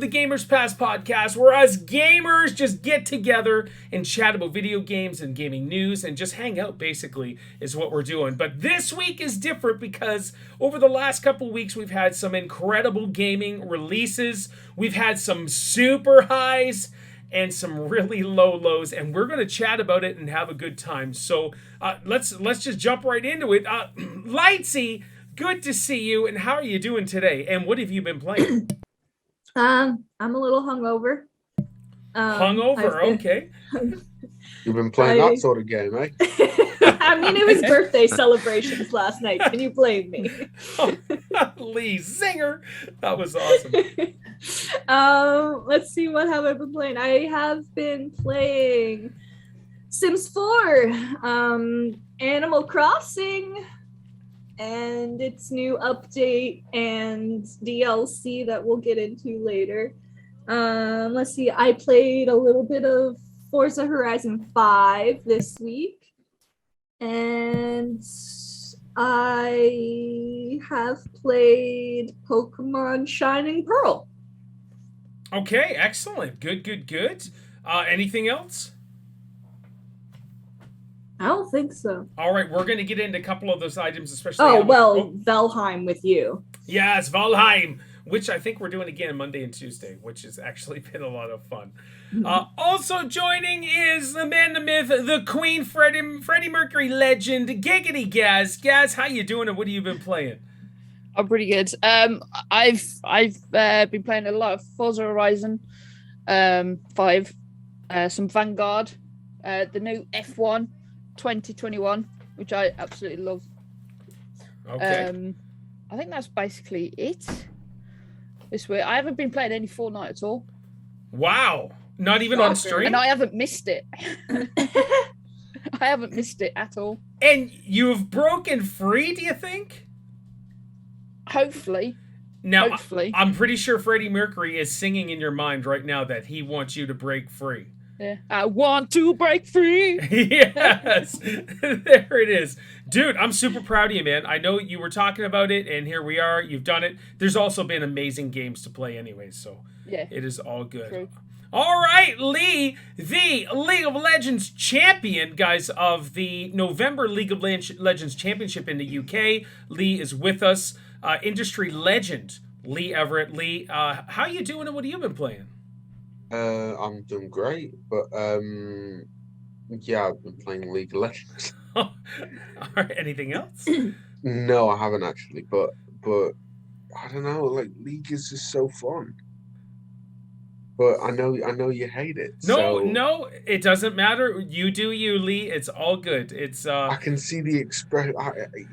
the Gamers Pass podcast, where us gamers just get together and chat about video games and gaming news and just hang out, basically, is what we're doing. But this week is different because over the last couple weeks, we've had some incredible gaming releases. We've had some super highs and some really low lows, and we're going to chat about it and have a good time. So let's just jump right into it. Lightsy, good to see you, and how are you doing today? And what have you been playing? I'm a little hungover. Okay. You've been playing that sort of game, eh? I mean, it was birthday celebrations last night. Can you blame me? Lee Zinger. That was awesome. Let's see, what have I been playing? I have been playing Sims 4, Animal Crossing, and its new update and DLC that we'll get into later. Let's see, I played a little bit of Forza Horizon 5 this week, and I have played Pokemon Shining Pearl. Okay, excellent. Good. Anything else? I don't think so. All right, we're going to get into a couple of those items, especially... Valheim with you. Yes, Valheim, which I think we're doing again Monday and Tuesday, which has actually been a lot of fun. Also joining is the man, the myth, the queen, Freddie Mercury legend, Giggity Gaz. Gaz, how you doing and what have you been playing? I'm pretty good. I've been playing a lot of Forza Horizon 5, some Vanguard, the new F1 2021, which I absolutely love. Okay. I think that's basically it this week. I haven't been playing any Fortnite at all. Wow. Not even on stream? And I haven't missed it. I haven't missed it at all. And you've broken free, do you think? Hopefully. Now, Hopefully. I'm pretty sure Freddie Mercury is singing in your mind right now that he wants you to break free. Yeah. I want to break free. Yes. There it is. Dude, I'm super proud of you, man. I know you were talking about it, and here we are. You've done it. There's also been amazing games to play anyways, so yeah, it is all good. True. All right, Lee, the League of Legends champion, guys, of the November League of Legends Championship in the UK. Lee is with us. Industry legend, Lee Everett. Lee, how you doing and what have you been playing? I'm doing great, but yeah, I've been playing League of Legends. All right, anything else? No, I haven't actually, but I don't know, like League is just so fun. But I know you hate it. No, it doesn't matter. You do you, Lee. It's all good. It's I can see the expression.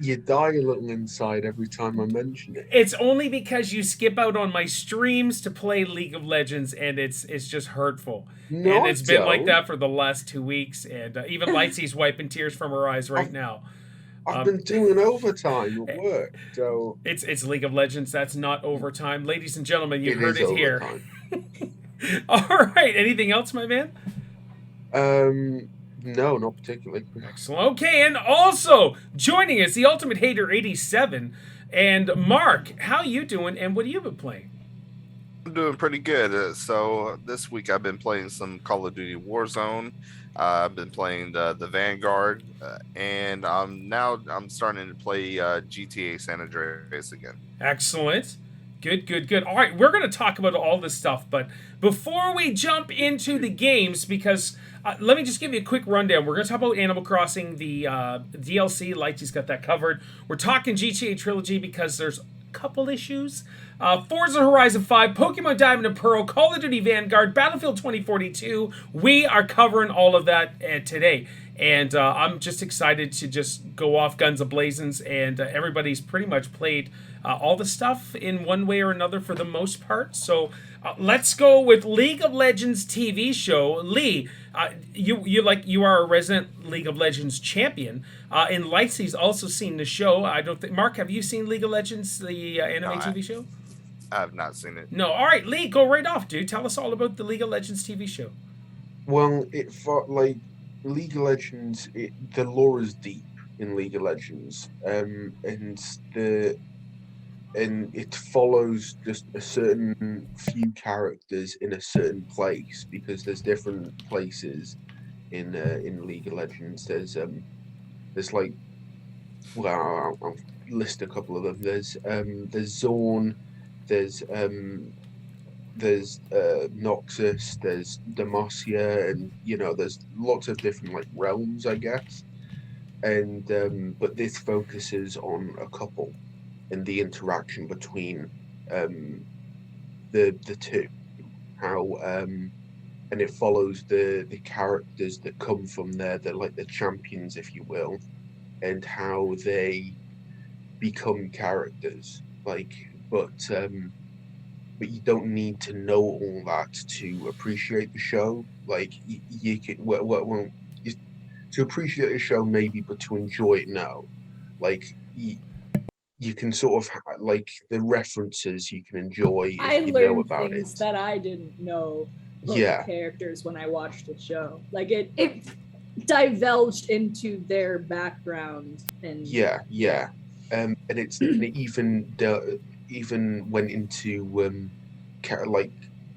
You die a little inside every time I mention it. It's only because you skip out on my streams to play League of Legends, and it's just hurtful. No, and it's been like that for the last 2 weeks, and even Lightsy's wiping tears from her eyes right now. I've been doing overtime at work, so it's League of Legends. That's not overtime, ladies and gentlemen. You heard it here. All right. Anything else, my man? No, not particularly. Excellent. Okay, and also joining us, the Ultimate Hater 87, and Mark. How you doing, and what have you been playing? I'm doing pretty good. So this week I've been playing some Call of Duty Warzone. I've been playing the Vanguard, and I'm starting to play GTA San Andreas again. Excellent. Good. All right, we're going to talk about all this stuff, but before we jump into the games, because let me just give you a quick rundown. We're going to talk about Animal Crossing, the DLC. Lightsy's got that covered. We're talking GTA Trilogy because there's a couple issues. Forza Horizon 5, Pokemon Diamond and Pearl, Call of Duty Vanguard, Battlefield 2042. We are covering all of that today. And I'm just excited to just go off guns a-blazing, and everybody's pretty much played all the stuff in one way or another for the most part. So let's go with League of Legends TV show. Lee, you are a resident League of Legends champion, and Lightsy's also seen the show. I don't think Mark, have you seen League of Legends, the anime TV show? I have not seen it. No. All right, Lee, go right off, dude. Tell us all about the League of Legends TV show. Well, League of Legends, the lore is deep in League of Legends, and it follows just a certain few characters in a certain place, because there's different places in League of Legends. There's like, well, I'll list a couple of them. There's Zorn, there's Noxus, there's Demacia, and there's lots of different like realms, I guess. And but this focuses on a couple and the interaction between the two, how and it follows the characters that come from there, they're like the champions, if you will, and how they become characters. But you don't need to know all that to appreciate the show. Like you can, to appreciate the show, maybe, but to enjoy it, no. Like you can sort of like the references you can enjoy if I you know learned about things it. that I didn't know about Yeah. the characters when I watched the show. Like it divulged into their background and Yeah. And it even went into like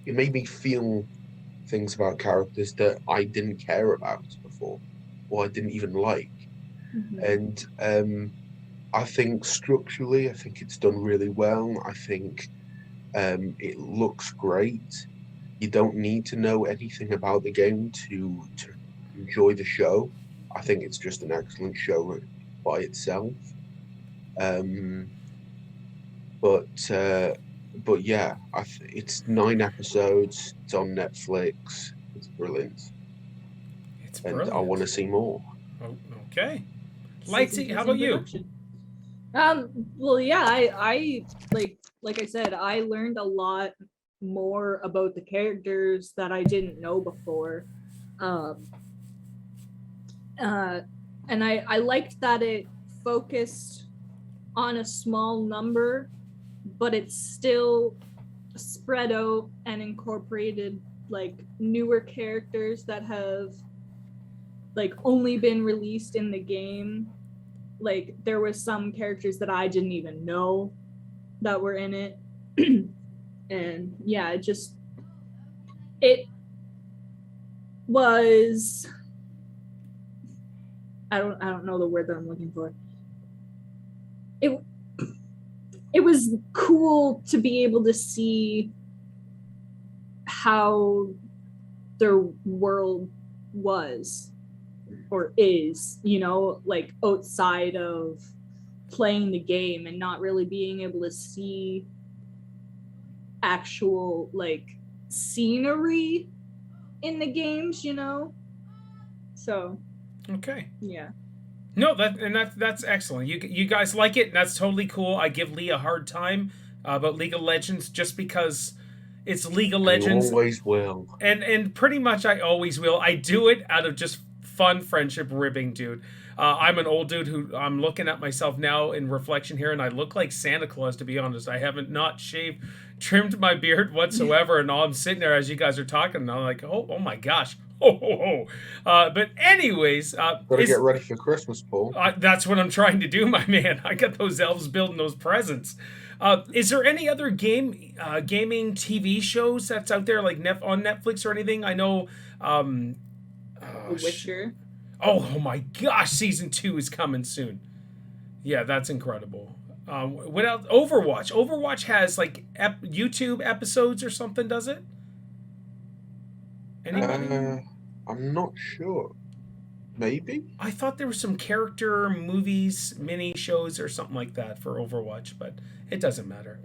it made me feel things about characters that I didn't care about before, or I didn't even like. Mhm. And I think structurally, I think it's done really well. I think it looks great. You don't need to know anything about the game to enjoy the show. I think it's just an excellent show by itself. Um, but yeah, it's 9 episodes. It's on Netflix. It's brilliant, It's and brilliant. I want to see more. Oh, okay. Season Lightsy, 2's how in about you? production. Well, yeah, I like I said, I learned a lot more about the characters that I didn't know before. And I liked that it focused on a small number, but it's still spread out and incorporated like newer characters that have like only been released in the game. Like there was some characters that I didn't even know that were in it. And yeah, it was, I don't know the word that I'm looking for. It was cool to be able to see how their world was or is, like outside of playing the game and not really being able to see actual like scenery in the games, So Okay. yeah. No, that's excellent. You guys like it, and that's totally cool. I give Lee a hard time about League of Legends just because it's League of You Legends, always will. and pretty much I always will. I do it out of just fun friendship ribbing, dude. I'm an old dude who I'm looking at myself now in reflection here, and I look like Santa Claus, to be honest. I haven't not shaved, trimmed my beard whatsoever, and all I'm sitting there as you guys are talking, and I'm like, oh my gosh. But anyways, Gotta get ready for Christmas, Paul. that's what I'm trying to do, my man. I got those elves building those presents. Is there any other gaming TV shows that's out there, like on Netflix or anything? I know. The Witcher. Oh my gosh, season 2 is coming soon. Yeah, that's incredible. What else? Overwatch. Overwatch has like YouTube episodes or something, does it? Anybody? I'm not sure. Maybe. I thought there were some character movies, mini shows, or something like that for Overwatch, but it doesn't matter.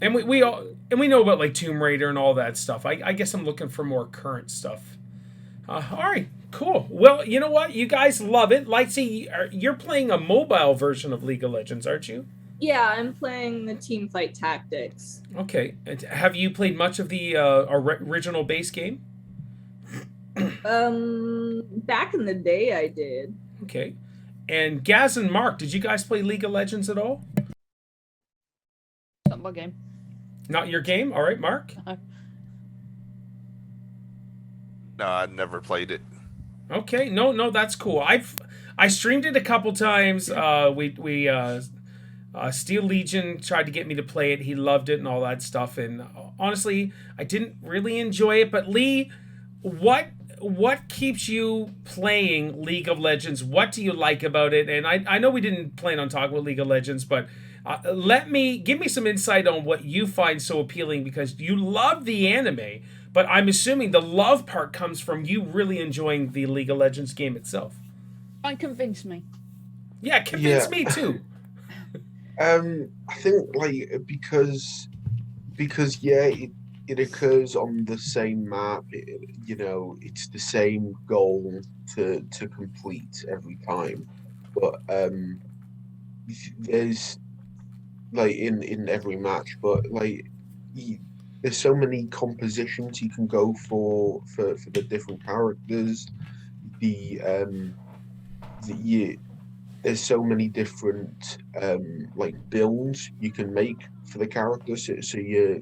And we know about like Tomb Raider and all that stuff. I guess I'm looking for more current stuff. All right, cool. Well, you know what? You guys love it. Lightsy, you're playing a mobile version of League of Legends, aren't you? Yeah, I'm playing the team fight tactics. Okay. Have you played much of the original base game? Back in the day, I did. Okay. And Gaz and Mark, did you guys play League of Legends at all? Not my game. Not your game? All right, Mark? No, I never played it. Okay. No, that's cool. I streamed it a couple times. We Steel Legion tried to get me to play it. He loved it and all that stuff. And honestly, I didn't really enjoy it. But Lee, what keeps you playing League of Legends? What do you like about it? And I know we didn't plan on talking about League of Legends, but give me some insight on what you find so appealing, because you love the anime, but I'm assuming the love part comes from you really enjoying the League of Legends game itself. Try and convince me. Yeah, convince me too. I think like because yeah, it occurs on the same map. It's the same goal to complete every time, but there's like in every match, but like there's so many compositions you can go for the different characters. There's so many different like builds you can make for the characters. So you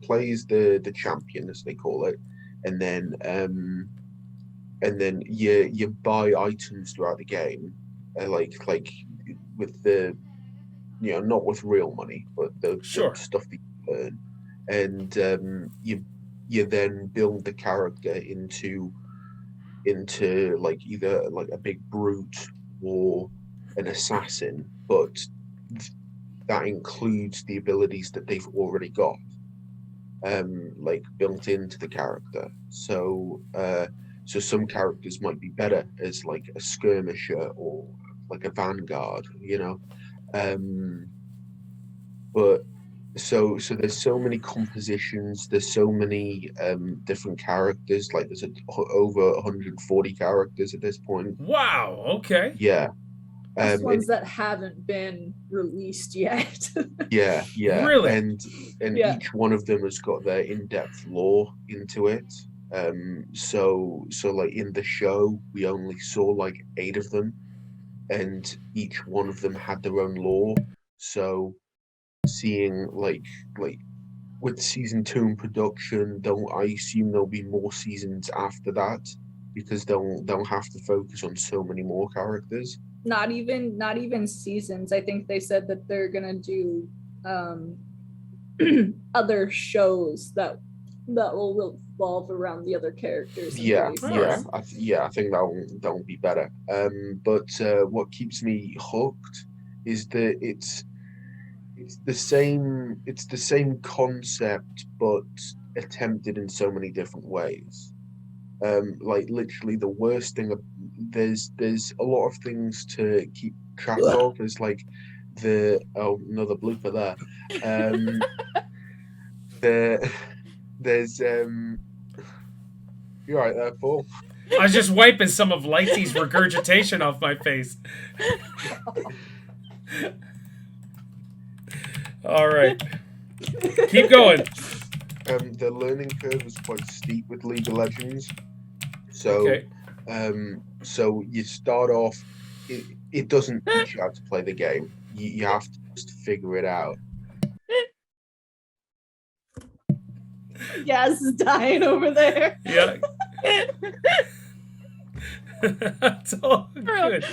play as the champion, as they call it, and then you buy items throughout the game, like with the not with real money, but the stuff that you earn, and you then build the character into like either like a big brute or an assassin, but that includes the abilities that they've already got like built into the character. So some characters might be better as like a skirmisher or like a vanguard, but so there's so many compositions, there's so many different characters, like there's over 140 characters at this point. Wow, okay. Yeah. There's ones that haven't been released yet. yeah Really? And each one of them has got their in-depth lore into it. So like in the show we only saw like 8 of them, and each one of them had their own lore. So seeing like with season 2 in production, I assume there'll be more seasons after that, because they'll have to focus on so many more characters. Not even seasons. I think they said that they're gonna do other shows that will revolve around the other characters. I think that will be better. But what keeps me hooked is that it's the same concept, but attempted in so many different ways. Like literally the worst thing, there's a lot of things to keep track of. There's like another blooper there. There's you're right there, Paul. I was just wiping some of Lightsy's regurgitation off my face. All right, keep going. The learning curve is quite steep with League of Legends. So, okay. So you start off. It doesn't teach you how to play the game. You have to just figure it out. Yaz is dying over there. Yeah. That's all good.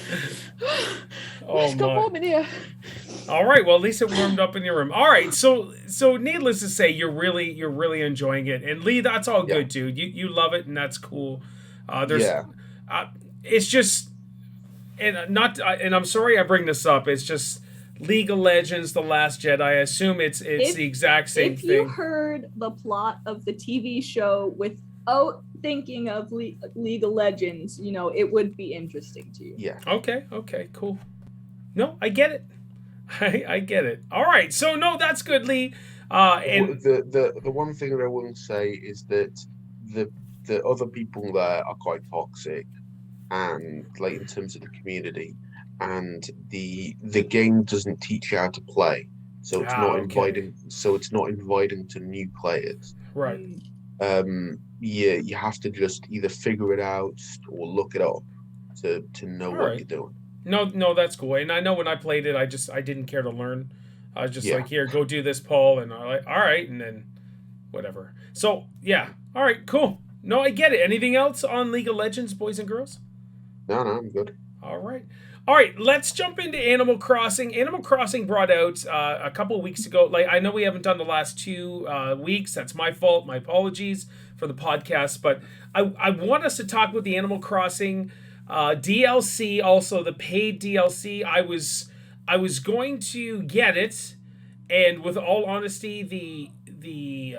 Let's go home in here. All right. Well, at least it warmed up in your room. All right. So needless to say, you're really enjoying it. And Lee, that's all good, dude. You love it, and that's cool. It's just, and I'm sorry I bring this up. It's just League of Legends: The Last Jedi. I assume it's the exact same thing. If you heard the plot of the TV show without thinking of League of Legends, it would be interesting to you. Yeah. Okay, cool. No, I get it. I get it. All right, so no, that's good, Lee. And the one thing that I will say is that the other people there are quite toxic, and like in terms of the community, and the game doesn't teach you how to play, so it's not inviting. So it's not inviting to new players. Right. You have to just either figure it out or look it up to know what you're doing. No, that's cool. And I know when I played it, I didn't care to learn. I was just like, here, go do this, Paul, and I'm like, all right, and then whatever. So yeah, all right, cool. No, I get it. Anything else on League of Legends, boys and girls? No, I'm good. All right. All right, let's jump into Animal Crossing. Animal Crossing brought out a couple of weeks ago. Like, I know we haven't done the last 2 weeks. That's my fault. My apologies for the podcast. But I want us to talk about the Animal Crossing DLC, also the paid DLC. I was going to get it, and with all honesty, the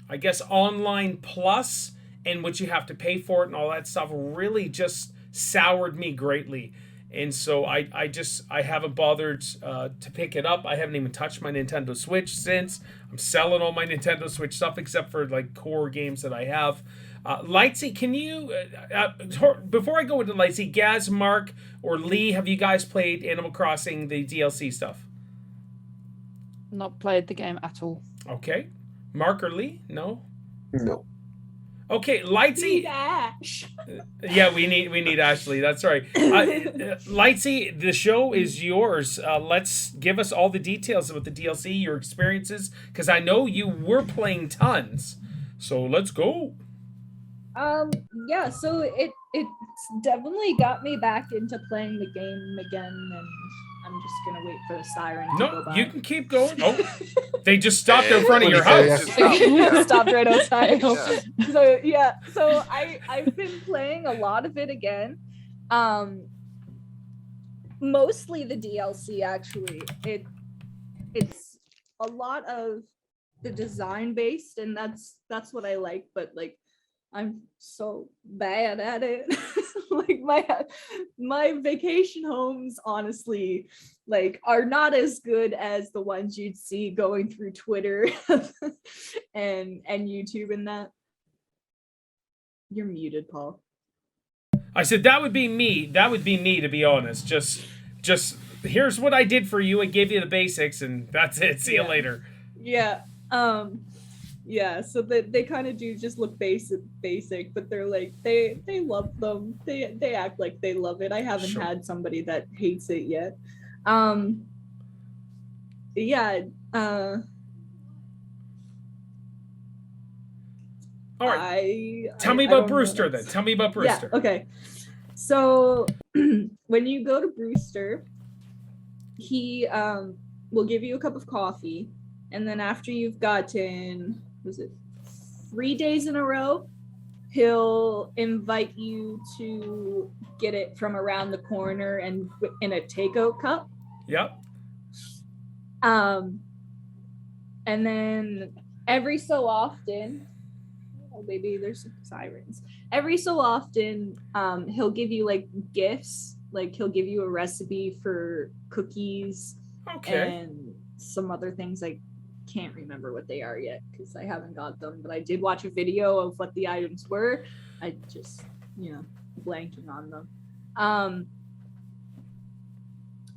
I guess Online Plus and what you have to pay for it and all that stuff really just soured me greatly. And so I haven't bothered to pick it up. I haven't even touched my Nintendo Switch since. I'm selling all my Nintendo Switch stuff except for like core games that I have. Lightsy, can you, before I go into Lightsy, Gaz, Mark, or Lee, have you guys played Animal Crossing, the DLC stuff? Not played the game at all. Okay. Mark or Lee? No? No. Okay, Lightsy. Need Ash. Yeah, we need Ashley. That's right. Lightsy, the show is yours. Let's give us all the details about the DLC, your experiences, because I know you were playing tons. So let's go. Yeah, so it's definitely got me back into playing the game again, and I'm just gonna wait for the siren to go No, by. you can keep going. Oh, they just stopped in front of your house. Stopped right outside. Yeah. So I've been playing a lot of it again. Mostly the DLC actually. It's a lot of the design based, and that's what I like, but like I'm so bad at it. Like my vacation homes honestly like are not as good as the ones you'd see going through Twitter and YouTube and that. You're muted, Paul. I said that would be me. That would be me, to be honest. Just here's what I did for you. I gave you the basics, and that's it. See you later. Yeah. Yeah, so they kind of do just look basic, but they're like they love them. They act like they love it. I haven't had somebody that hates it yet. Yeah. All right. Tell me about Brewster then. Tell me about Brewster. Yeah, okay. So when you go to Brewster, he will give you a cup of coffee, and then after you've gotten, was it 3 days in a row, he'll invite you to get it from around the corner and in a takeout cup. Yep. And then every so often, oh baby, there's some sirens. Every so often, he'll give you like gifts, like he'll give you a recipe for cookies and some other things. I can't remember what they are yet because I haven't got them, but I did watch a video of what the items were. I just, blanking on them.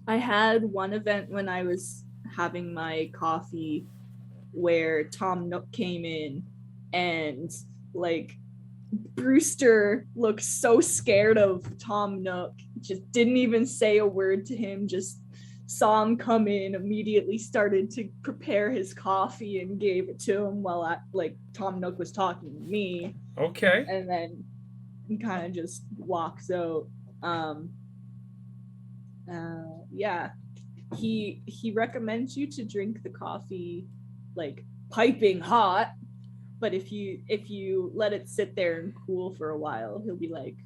I had one event when I was having my coffee where Tom Nook came in and like Brewster looked so scared of Tom Nook, just didn't even say a word to him, just saw him come in, immediately started to prepare his coffee and gave it to him while Tom Nook was talking to me. Okay. And then he kind of just walks out. Yeah. He recommends you to drink the coffee like piping hot, but if you let it sit there and cool for a while, he'll be like,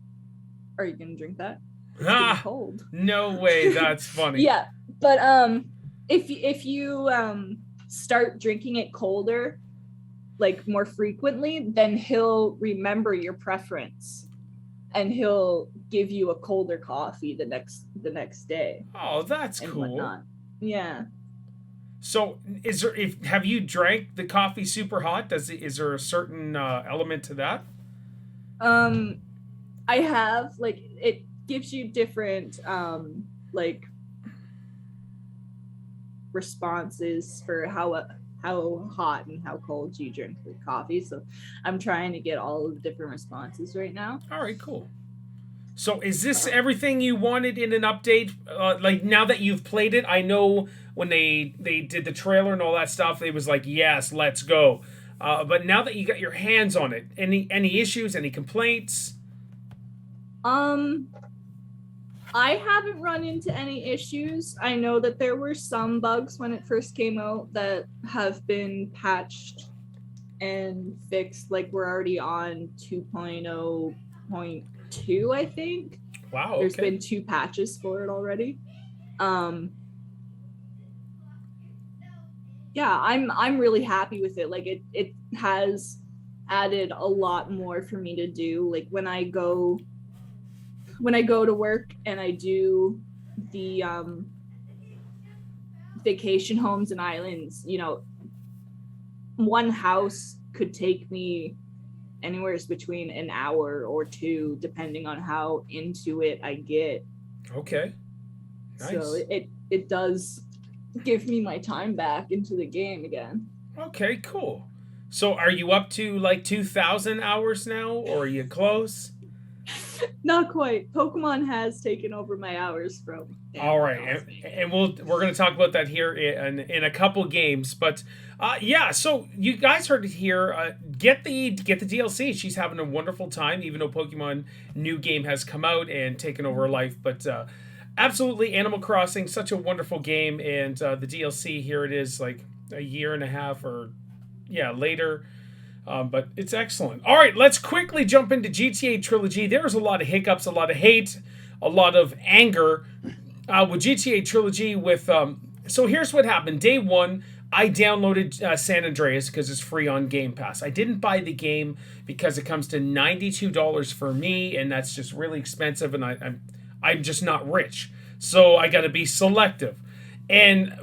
"Are you gonna drink that? It's getting cold." No way, that's funny. Yeah, but if you start drinking it colder, like more frequently, then he'll remember your preference, and he'll give you a colder coffee the next day. Oh, that's cool. Whatnot. Yeah. So, have you drank the coffee super hot? Is there a certain element to that? I have, like, it gives you different like responses for how hot and how cold you drink the coffee. So I'm trying to get all of the different responses right now. All right, cool. So is this everything you wanted in an update? Like, now that you've played it, I know when they did the trailer and all that stuff, it was like, yes, let's go. But now that you got your hands on it, any issues, any complaints? I haven't run into any issues. I know that there were some bugs when it first came out that have been patched and fixed. Like we're already on 2.0.2, I think. Wow. There's Okay. been 2 patches for it already. Yeah, I'm really happy with it. Like it has added a lot more for me to do. Like when I go to work and I do the vacation homes and islands, you know, one house could take me anywhere between an hour or 2, depending on how into it I get. Okay. Nice. So it does give me my time back into the game again. Okay, cool. So are you up to like 2,000 hours now, or are you close? Not quite. Pokemon has taken over my hours from. All right, and we're going to talk about that here in a couple games, but yeah. So you guys heard it here. Get the DLC. She's having a wonderful time, even though Pokemon new game has come out and taken over her life. But absolutely, Animal Crossing, such a wonderful game, and the DLC here it is, like a year and a half or later. But it's excellent. All right, let's quickly jump into GTA Trilogy. There's a lot of hiccups, a lot of hate, a lot of anger with GTA Trilogy. So here's what happened. Day one, I downloaded San Andreas because it's free on Game Pass. I didn't buy the game because it comes to $92 for me, and that's just really expensive, and I'm just not rich. So I got to be selective. And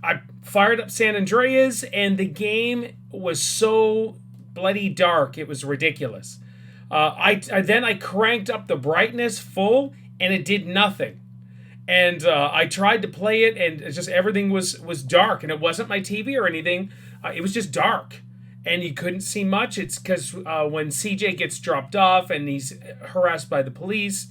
I fired up San Andreas, and the game was so bloody dark, it was ridiculous. I cranked up the brightness full, and it did nothing. And I tried to play it, and it's just everything was dark, and it wasn't my TV or anything. It was just dark, and you couldn't see much. It's because when CJ gets dropped off and he's harassed by the police,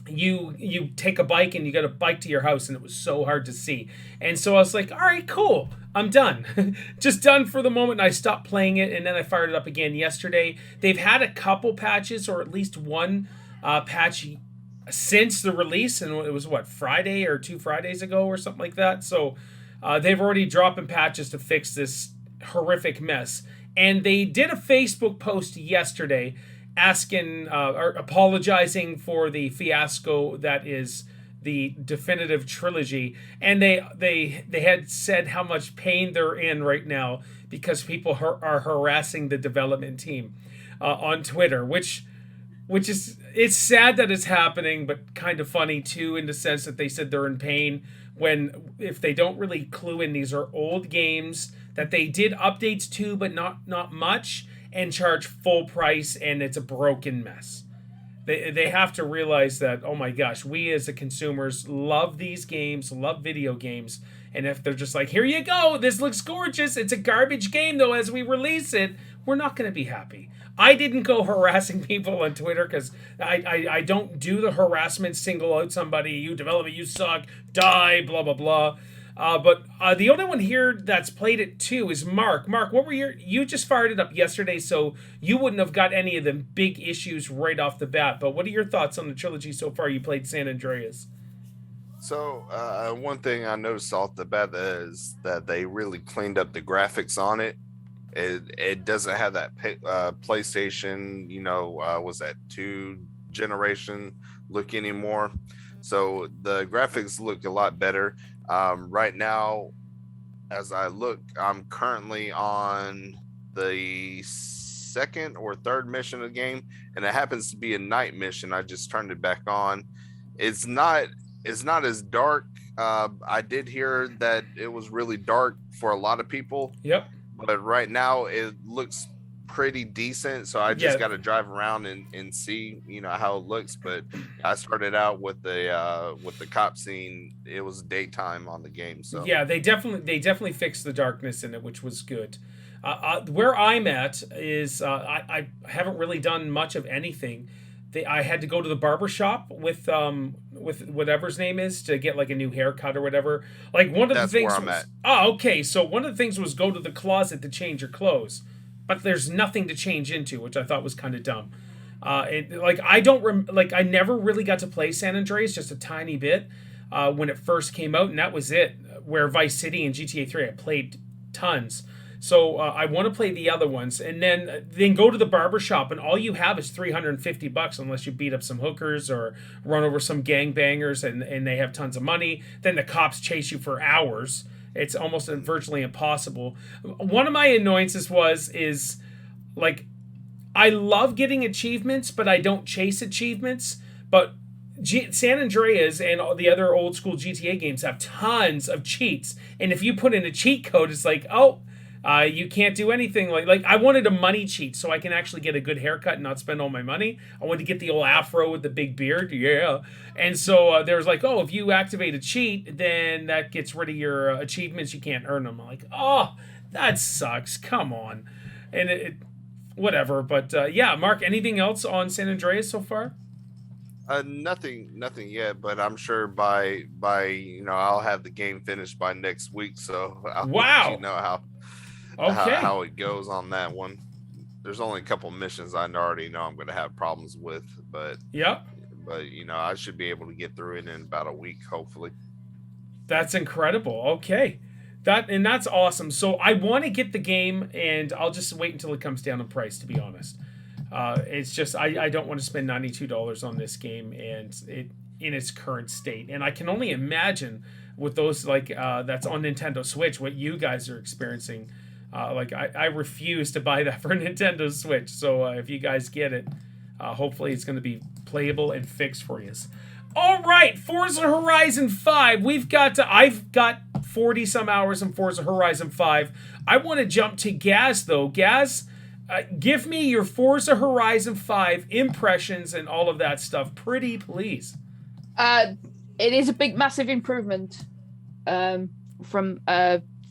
you take a bike and you got a bike to your house, and it was so hard to see. And so I was like, all right, cool, I'm done. Just done for the moment. And I stopped playing it, and then I fired it up again yesterday. They've had a couple patches, or at least one patch since the release, and it was Friday or 2 Fridays ago or something like that. So they've already dropped in patches to fix this horrific mess. And they did a Facebook post yesterday asking or apologizing for the fiasco that is the definitive trilogy, and they had said how much pain they're in right now because people are harassing the development team on Twitter, which is, it's sad that it's happening, but kind of funny too, in the sense that they said they're in pain when, if they don't really clue in, these are old games that they did updates to, but not much, and charge full price, and it's a broken mess. They have to realize that, oh my gosh, we as the consumers love these games, love video games, and if they're just like, here you go, this looks gorgeous, it's a garbage game though as we release it, we're not going to be happy. I didn't go harassing people on Twitter because I don't do the harassment, single out somebody, you development, you suck, die, blah, blah, blah. But the only one here that's played it too is Mark. Mark, what were you just fired it up yesterday, so you wouldn't have got any of the big issues right off the bat. But what are your thoughts on the trilogy so far? You played San Andreas. So one thing I noticed off the bat is that they really cleaned up the graphics on it. It doesn't have that PlayStation, was that 2 generation look anymore. So the graphics look a lot better. Right now, as I look, I'm currently on the 2nd or 3rd mission of the game, and it happens to be a night mission. I just turned it back on. It's not as dark. I did hear that it was really dark for a lot of people. Yep. But right now it looks pretty decent, so I just got to drive around and see how it looks. But I started out with the cop scene. It was daytime on the game, so yeah, they definitely fixed the darkness in it, which was good. Where I'm at is I haven't really done much of anything. I had to go to the barber shop with whatever his name is to get like a new haircut or whatever. Like one of That's the things where I'm was, at. Oh, okay. So one of the things was go to the closet to change your clothes, but there's nothing to change into, which I thought was kind of dumb. Like I don't like I never really got to play San Andreas, just a tiny bit when it first came out, and that was it. Where Vice City and GTA 3, I played tons. So I want to play the other ones, and then go to the barber shop, and all you have is $350 unless you beat up some hookers or run over some gangbangers, and they have tons of money. Then the cops chase you for hours. It's almost virtually impossible. One of my annoyances is like I love getting achievements, but I don't chase achievements. But San Andreas and all the other old school GTA games have tons of cheats, and if you put in a cheat code, it's like, oh, you can't do anything. Like I wanted a money cheat so I can actually get a good haircut and not spend all my money. I wanted to get the old afro with the big beard, yeah. And so there's like, oh, if you activate a cheat, then that gets rid of your achievements. You can't earn them. I'm like, oh, that sucks. Come on, and whatever. But yeah, Mark, anything else on San Andreas so far? Nothing yet, but I'm sure by I'll have the game finished by next week, so I'll let you know how it goes on that one. There's only a couple missions I already know I'm going to have problems with, but I should be able to get through it in about a week, hopefully. That's incredible. Okay. That's awesome. So I want to get the game, and I'll just wait until it comes down in price, to be honest. It's just I don't want to spend $92 on this game and it in its current state, and I can only imagine with those that's on Nintendo Switch what you guys are experiencing. I refuse to buy that for Nintendo Switch, so if you guys get it, hopefully it's going to be playable and fixed for you. All right, Forza Horizon 5. I've got 40 some hours in Forza Horizon 5. I want to jump to Gaz though. Gaz, give me your Forza Horizon 5 impressions and all of that stuff, pretty please. It is a big, massive improvement from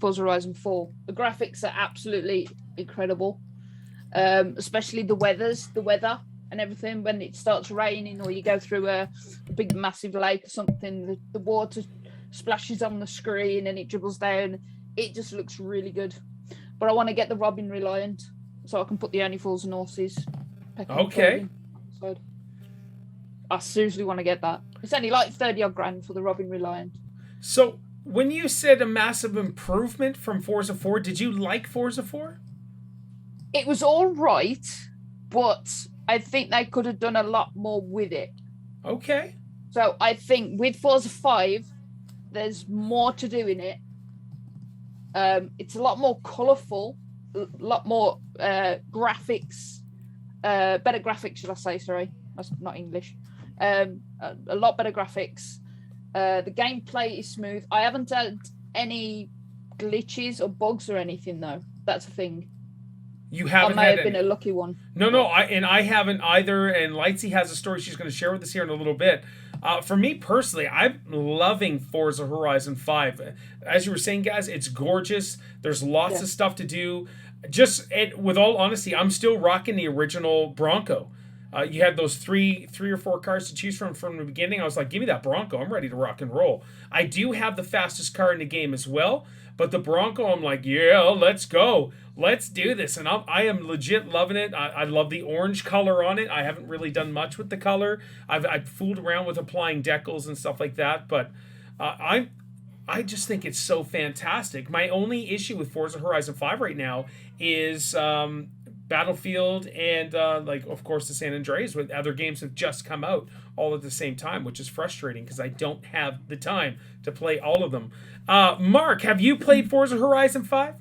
Forza Horizon 4. The graphics are absolutely incredible, especially the weather and everything. When it starts raining or you go through a big, massive lake or something, the water splashes on the screen and it dribbles down. It just looks really good. But I want to get the Robin Reliant, so I can put the Only Fools and Horses. Okay. I seriously want to get that. It's only like 30 odd grand for the Robin Reliant. So when you said a massive improvement from Forza 4, did you like Forza 4? It was all right, but I think they could have done a lot more with it. Okay. So I think with Forza 5, there's more to do in it. It's a lot more colourful, a lot more graphics, better graphics, should I say? Sorry, that's not English. A lot better graphics. The gameplay is smooth. I haven't had any glitches or bugs or anything though. That's a thing. You haven't. I may have been a lucky one. No, I haven't either. And Lightsy has a story she's going to share with us here in a little bit. For me personally, I'm loving Forza Horizon 5. As you were saying, guys, it's gorgeous. There's lots of stuff to do. With all honesty, I'm still rocking the original Bronco. You had those three or four cars to choose from the beginning. I was like, give me that Bronco. I'm ready to rock and roll. I do have the fastest car in the game as well, but the Bronco, I'm like, yeah, let's go. Let's do this. And I am legit loving it. I love the orange color on it. I haven't really done much with the color. I've fooled around with applying decals and stuff like that, but I just think it's so fantastic. My only issue with Forza Horizon 5 right now is Battlefield and of course the San Andreas, with other games have just come out all at the same time, which is frustrating because I don't have the time to play all of them. Mark, have you played Forza Horizon 5?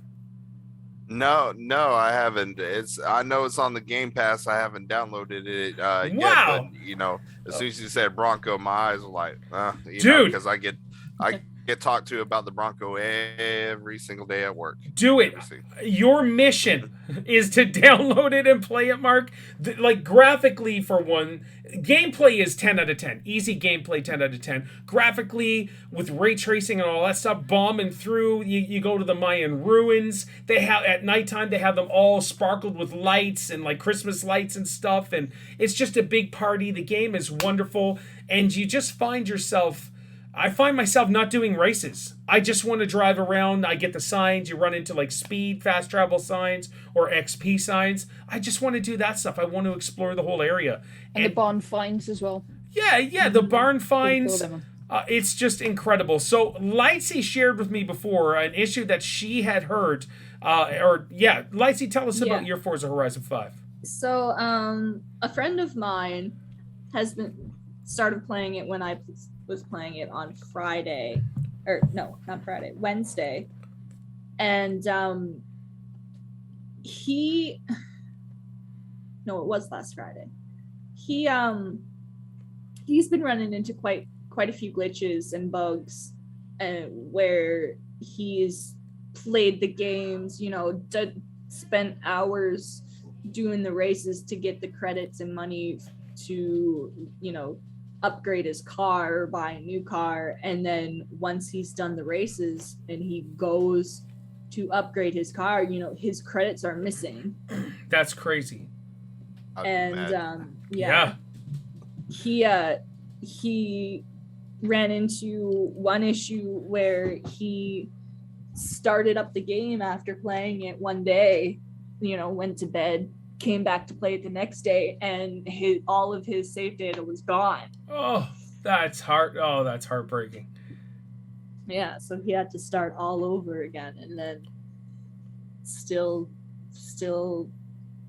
No, I haven't. I know it's on the Game Pass. I haven't downloaded it yet. Wow. But as soon as you said Bronco, my eyes were like, dude, because I get talked to about the Bronco every single day at work. Do it. Your mission is to download it and play it, Mark. Graphically, for one, gameplay is 10 out of 10. Easy gameplay, 10 out of 10. Graphically, with ray tracing and all that stuff, bombing through, you go to the Mayan ruins. At nighttime, they have them all sparkled with lights and like Christmas lights and stuff. And it's just a big party. The game is wonderful. And you just find yourself I find myself not doing races. I just want to drive around. I get the signs. You run into like speed, fast travel signs, or XP signs. I just want to do that stuff. I want to explore the whole area. And the barn finds as well. Yeah, the barn finds. Pretty cool, It's just incredible. So Lightsy shared with me before an issue that she had heard. Lightsy, tell us about your Forza Horizon 5. So, a friend of mine has started playing it when I was playing it on Friday, or no, not Friday, Wednesday, and it was last Friday. He's been running into quite a few glitches and bugs, where he's played the games, spent hours doing the races to get the credits and money to, upgrade his car or buy a new car. And then once he's done the races and he goes to upgrade his car, his credits are missing. That's crazy. He ran into one issue where he started up the game after playing it one day, went to bed, came back to play it the next day, and all of his save data was gone. Oh, that's heartbreaking. Yeah, so he had to start all over again, and then still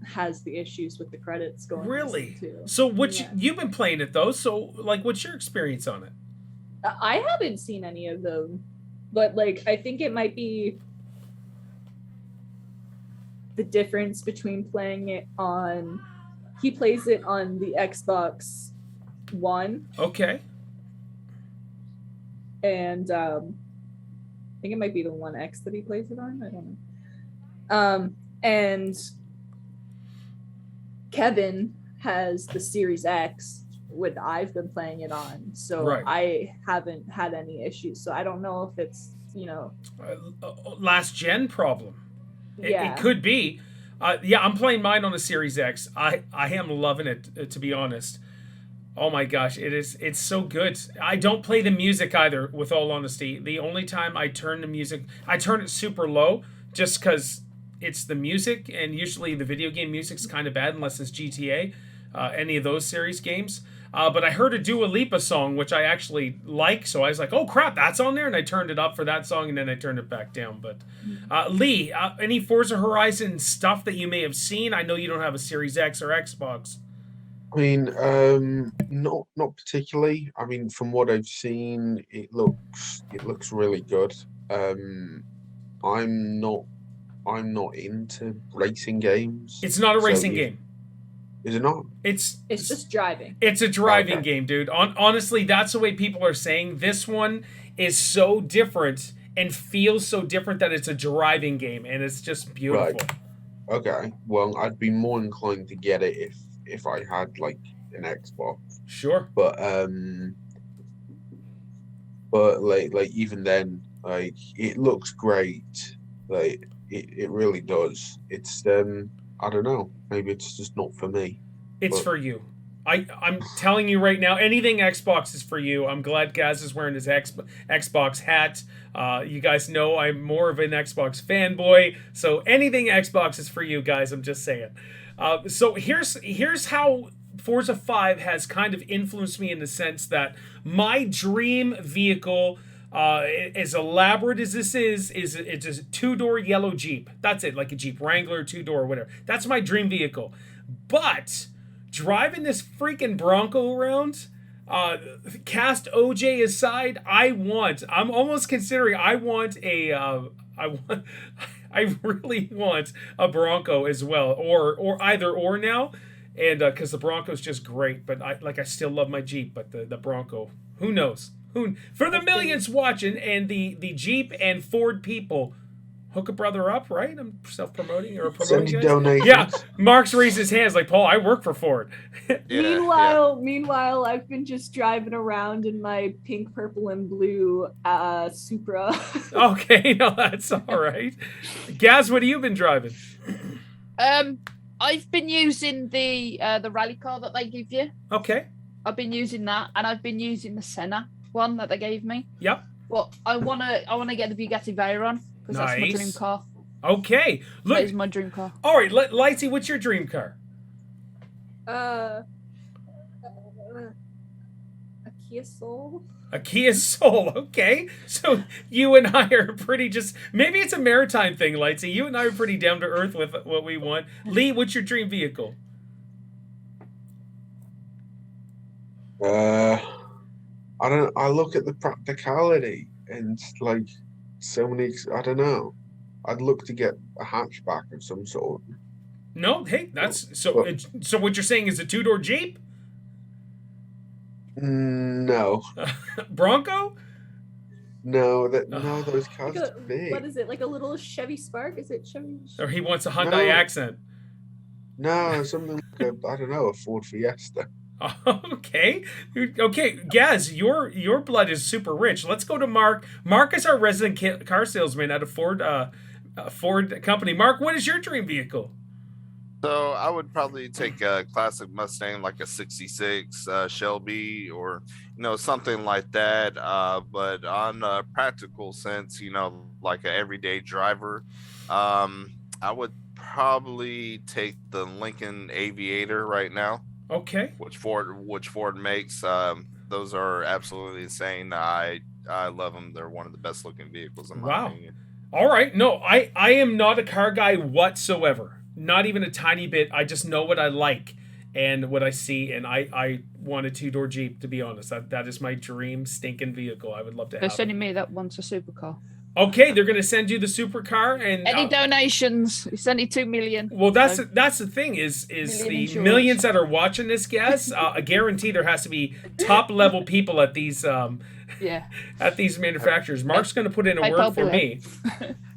has the issues with the credits going. Really? Too. So you've been playing it though, so like what's your experience on it? I haven't seen any of them, but like I think it might be the difference between playing it on, he plays it on the Xbox One. Okay. And I think it might be the One X that he plays it on. I don't know. And Kevin has the Series X, what I've been playing it on. So right. I haven't had any issues. So I don't know if it's, last gen problem. Yeah. It could be. I'm playing mine on the Series X. I am loving it, to be honest. Oh my gosh, it's so good. I don't play the music either, with all honesty. The only time I turn the music, I turn it super low just because it's the music, and usually the video game music's kind of bad unless it's GTA, any of those series games. But I heard a Dua Lipa song, which I actually like, so I was like, oh crap, that's on there, and I turned it up for that song, and then I turned it back down. But Lee, any Forza Horizon stuff that you may have seen? I know you don't have a Series X or Xbox. I mean, not particularly. I mean, from what I've seen, it looks really good. I'm not into racing games. It's not a racing game. Is it not? It's just driving. It's a driving game, dude. Honestly, that's the way people are saying. This one is so different and feels so different that it's a driving game, and it's just beautiful. Right. Okay. Well, I'd be more inclined to get it if I had like an Xbox. Sure. But like even then, like it looks great. Like it really does. It's I don't know. Maybe it's just not for me. It's for you. I'm telling you right now, anything Xbox is for you. I'm glad Gaz is wearing his Xbox hat. You guys know I'm more of an Xbox fanboy, so anything Xbox is for you guys. I'm just saying. So here's how Forza 5 has kind of influenced me in the sense that my dream vehicle, as elaborate as this is it's a 2-door yellow Jeep. That's it, like a Jeep Wrangler 2-door, whatever. That's my dream vehicle. But driving this freaking Bronco around, cast OJ aside, I'm almost considering I really want a Bronco as well, or either or now, and because the Bronco's just great. But I still love my Jeep, but the Bronco, who knows? For the millions watching and the Jeep and Ford people, hook a brother up, right? I'm self-promoting or promoting. Donations. Yeah, Mark's raised his hands like, Paul, I work for Ford. Meanwhile, I've been just driving around in my pink, purple, and blue Supra. Okay, no, that's all right. Gaz, what have you been driving? I've been using the rally car that they give you. Okay. I've been using that, and I've been using the Senna one that they gave me. Yep. Well, I wanna get the Bugatti Veyron because that's my dream car. Okay. Look, that is my dream car. All right, Lightsy, what's your dream car? A Kia Soul. A Kia Soul, okay. So you and I are pretty maybe it's a maritime thing, Lightsy. You and I are pretty down to earth with what we want. Lee, what's your dream vehicle? I look at the practicality and like so many. I don't know. I'd look to get a hatchback of some sort. No, hey, that's so. So what you're saying is a 2-door Jeep? No. Bronco? No, those cars are big. What is it? Like a little Chevy Spark? Is it Chevy? Or he wants a Hyundai accent. No, something like I don't know, a Ford Fiesta. Okay. Gaz, your blood is super rich. Let's go to Mark. Mark is our resident car salesman at a Ford company. Mark, what is your dream vehicle? So I would probably take a classic Mustang, like a '66 Shelby, or something like that. But on a practical sense, like an everyday driver, I would probably take the Lincoln Aviator right now. Okay. Which Ford makes. Those are absolutely insane. I love them. They're one of the best looking vehicles in my opinion. All right. No, I am not a car guy whatsoever. Not even a tiny bit. I just know what I like and what I see, and I want a 2-door Jeep, to be honest. That is my dream stinking vehicle. I would love to have. They're sending me that wants a supercar. Okay, they're going to send you the supercar, and any donations? It's only 2 million. Well, that's the thing is the millions that are watching this, guys. I guarantee there has to be top level people at these at these manufacturers. Mark's going to put in a word for me.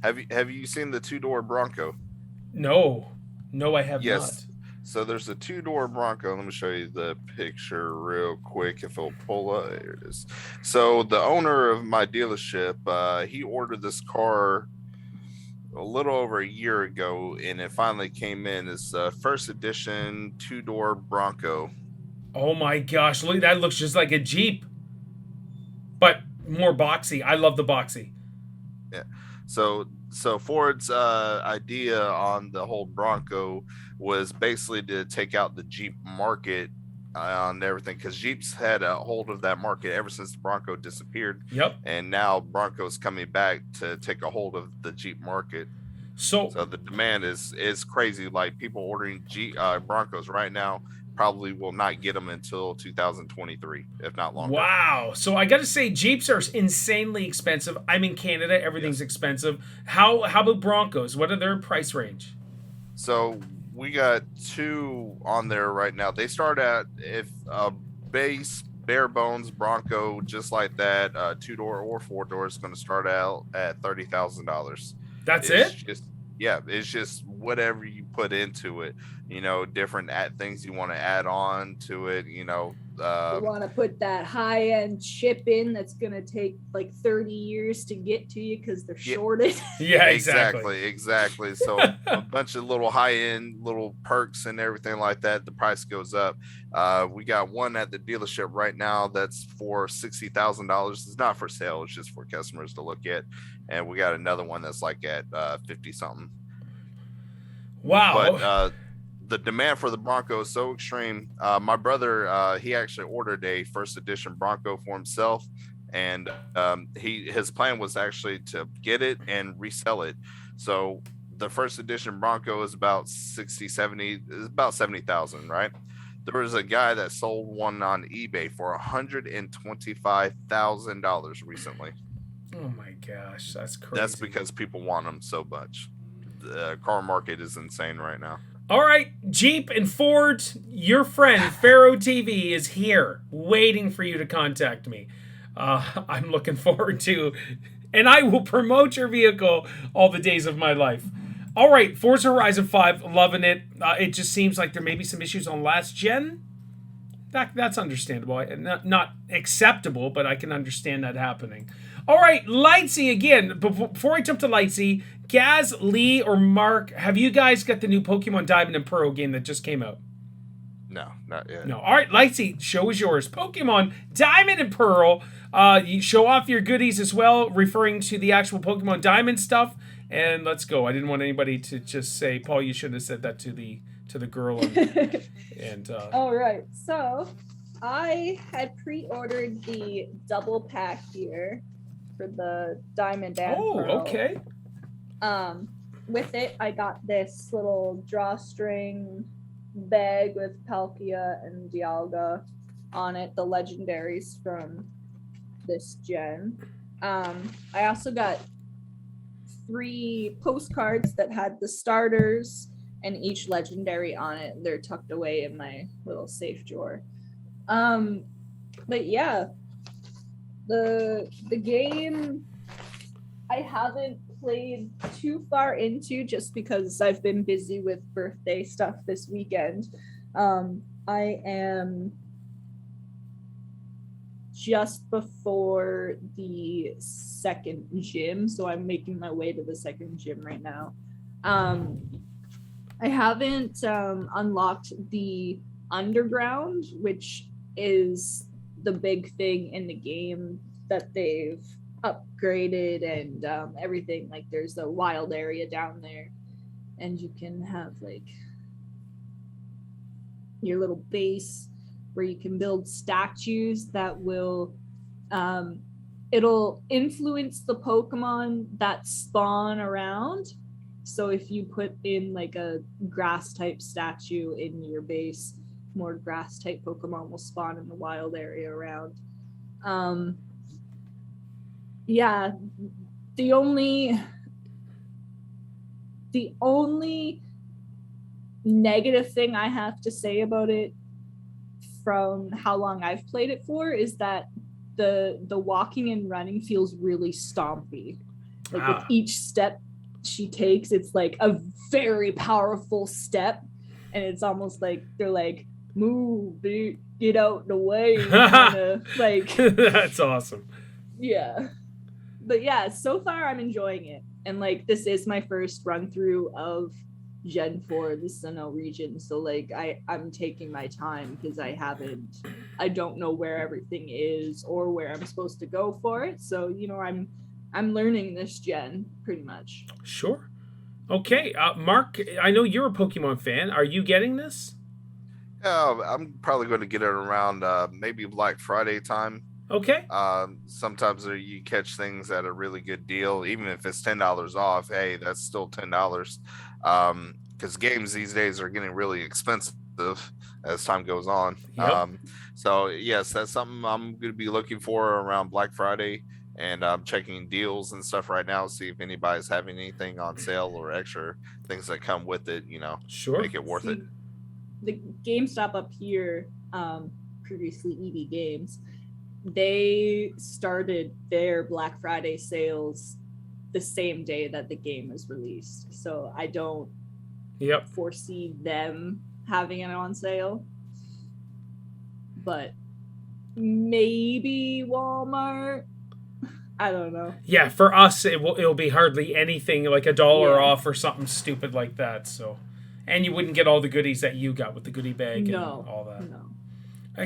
Have you seen the 2-door Bronco? No, I have not. So there's a 2-door Bronco. Let me show you the picture real quick if it'll pull up. There it is. So the owner of my dealership, he ordered this car a little over a year ago, and it finally came in. It's a first edition 2-door Bronco. Oh my gosh, look, that looks just like a Jeep, but more boxy. I love the boxy. Yeah. So Ford's idea on the whole Bronco was basically to take out the Jeep market on everything, because Jeeps had a hold of that market ever since the Bronco disappeared. Yep. And now Bronco's coming back to take a hold of the Jeep market. So the demand is crazy. Like, people ordering Broncos right now probably will not get them until 2023, if not longer. Wow. So I got to say, Jeeps are insanely expensive. I'm in Canada. Everything's expensive. How about Broncos? What are their price range? So we got 2 on there right now. They start at, if a base bare bones Bronco, just like that, 2-door or 4-door, is going to start out at $30,000. That's it? It's just whatever you put into it, different things you want to add on to it, you want to put that high-end chip in that's going to take like 30 years to get to you because they're shorted. Yeah, exactly. So a bunch of little high-end little perks and everything like that, the price goes up. We got one at the dealership right now that's for $60,000. It's not for sale, it's just for customers to look at. And we got another one that's like at 50 something. Wow. But the demand for the Bronco is so extreme. My brother, he actually ordered a first edition Bronco for himself, and his plan was actually to get it and resell it. So the first edition Bronco is about 70,000, right? There was a guy that sold one on eBay for $125,000 recently. Oh my gosh, that's crazy. That's because people want them so much. The car market is insane right now. All right, Jeep and Ford, your friend Pharaoh TV is here, waiting for you to contact me. I'm looking forward to, and I will promote your vehicle all the days of my life. All right, Forza Horizon 5, loving it. It just seems like there may be some issues on last gen. That's understandable. Not acceptable, but I can understand that happening. All right, Lightsy again. Before I jump to Lightsy, Gaz, Lee, or Mark, have you guys got the new Pokemon Diamond and Pearl game that just came out? No, not yet. No. All right, Lightsy, show is yours. Pokemon Diamond and Pearl. You show off your goodies as well, referring to the actual Pokemon Diamond stuff. And let's go. I didn't want anybody to just say, Paul, you shouldn't have said that to the girl. And All right. So I had pre-ordered the double pack here for the Diamond and Pearl. Okay. With it, I got this little drawstring bag with Palkia and Dialga on it, the legendaries from this gen. I also got 3 postcards that had the starters and each legendary on it. They're tucked away in my little safe drawer. But yeah, the game I haven't played too far into just because I've been busy with birthday stuff this weekend. I am just before the second gym, so I'm making my way to the second gym right now. I haven't unlocked the underground, which is the big thing in the game that they've upgraded and everything. Like there's a wild area down there and you can have like your little base where you can build statues that will it'll influence the Pokemon that spawn around. So if you put in like a grass type statue in your base, more grass type Pokemon will spawn in the wild area around. Yeah, the only negative thing I have to say about it from how long I've played it for is that the walking and running feels really stompy. Like with each step she takes, it's like a very powerful step, and it's almost like they're like, move, get out the way. Kinda, like that's awesome. Yeah. But yeah, so far I'm enjoying it. And like this is my first run through of Gen 4, the Sinnoh region. So like I'm taking my time because I don't know where everything is or where I'm supposed to go for it. So, you know, I'm learning this gen pretty much. Sure. Okay, Mark, I know you're a Pokemon fan. Are you getting this? Yeah, I'm probably going to get it around maybe Black Friday time. Okay. Sometimes you catch things at a really good deal, even if it's $10 off. Hey, that's still $10. Because games these days are getting really expensive as time goes on. Yep. So yes, that's something I'm going to be looking for around Black Friday, and I'm checking deals and stuff right now, see if anybody's having anything on sale or extra things that come with it. You know, sure, make it worth it. The GameStop up here, previously EV Games, they started their Black Friday sales the same day that the game was released. So I don't foresee them having it on sale. But maybe Walmart. I don't know. Yeah, for us it'll be hardly anything, like $1 off or something stupid like that. So, and you wouldn't get all the goodies that you got with the goodie bag and all that. No.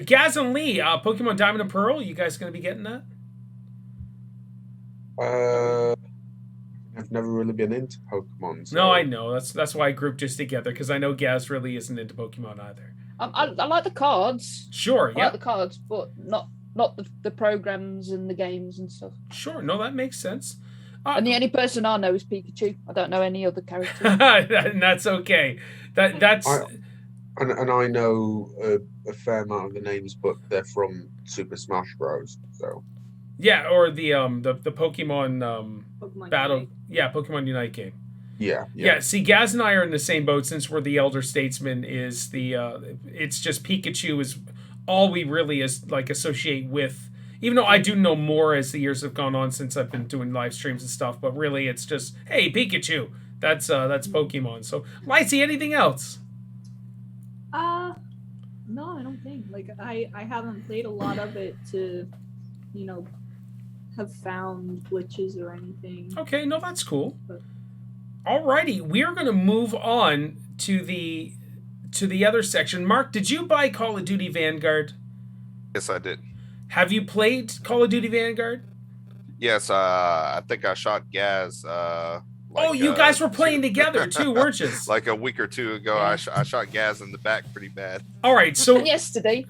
Gaz and Lee, Pokemon Diamond and Pearl, you guys going to be getting that? I've never really been into Pokemon. So. No, I know. That's why I grouped just together, because I know Gaz really isn't into Pokemon either. I like the cards. Sure, yeah. I like the cards, but not the programs and the games and stuff. Sure, no, that makes sense. And the only person I know is Pikachu. I don't know any other characters. And that's okay. That's... And I know a fair amount of the names, but they're from Super Smash Bros. So yeah, or the Pokemon Pokemon Battle, Unite. Yeah, Pokemon Unite game. Yeah. See, Gaz and I are in the same boat since we're the elder statesmen. Is it's just Pikachu is all we really associate with. Even though I do know more as the years have gone on since I've been doing live streams and stuff, but really it's just, hey, Pikachu. That's Pokemon. So, Lightsy, anything else? No, I don't think. Like I haven't played a lot of it to, you know, have found glitches or anything. Okay, no, that's cool. But... Alrighty, we are going to move on to to the other section. Mark, did you buy Call of Duty Vanguard? Yes, I did. Have you played Call of Duty Vanguard? Yes, I think I shot Gaz. Oh, you guys were playing together too, weren't you? Like a week or two ago, Yeah. I shot Gaz in the back pretty bad. All right, so Yesterday.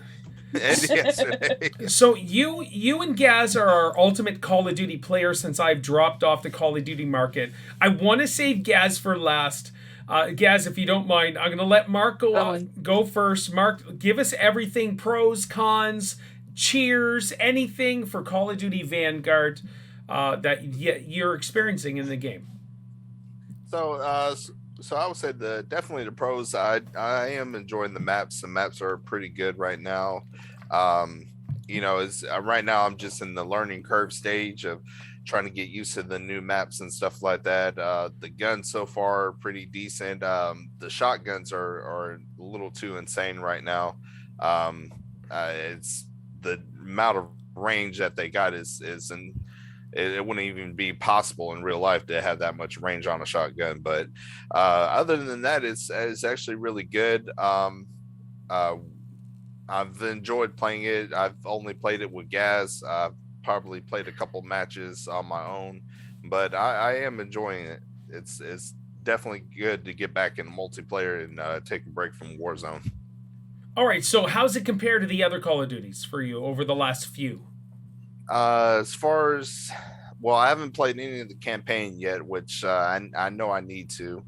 And yesterday, so you and Gaz are our ultimate Call of Duty players since I've dropped off the Call of Duty market. I want to save Gaz for last. Gaz, if you don't mind, I'm going to let Mark go first. Mark, give us everything, pros, cons, cheers, anything for Call of Duty Vanguard that you're experiencing in the game. so I would say definitely the pros. I am enjoying the maps. The maps are pretty good right now. Right now I'm just in the learning curve stage of trying to get used to the new maps and stuff like that. The guns so far are pretty decent. The shotguns are a little too insane right now. It's the amount of range that they got it wouldn't even be possible in real life to have that much range on a shotgun. But other than that, it's actually really good. I've enjoyed playing it. I've only played it with Gaz. I've probably played a couple matches on my own, but I am enjoying it. It's definitely good to get back in multiplayer and take a break from Warzone. All right, so how's it compare to the other Call of Duties for you over the last few? As far as, well, I haven't played any of the campaign yet, which I know I need to.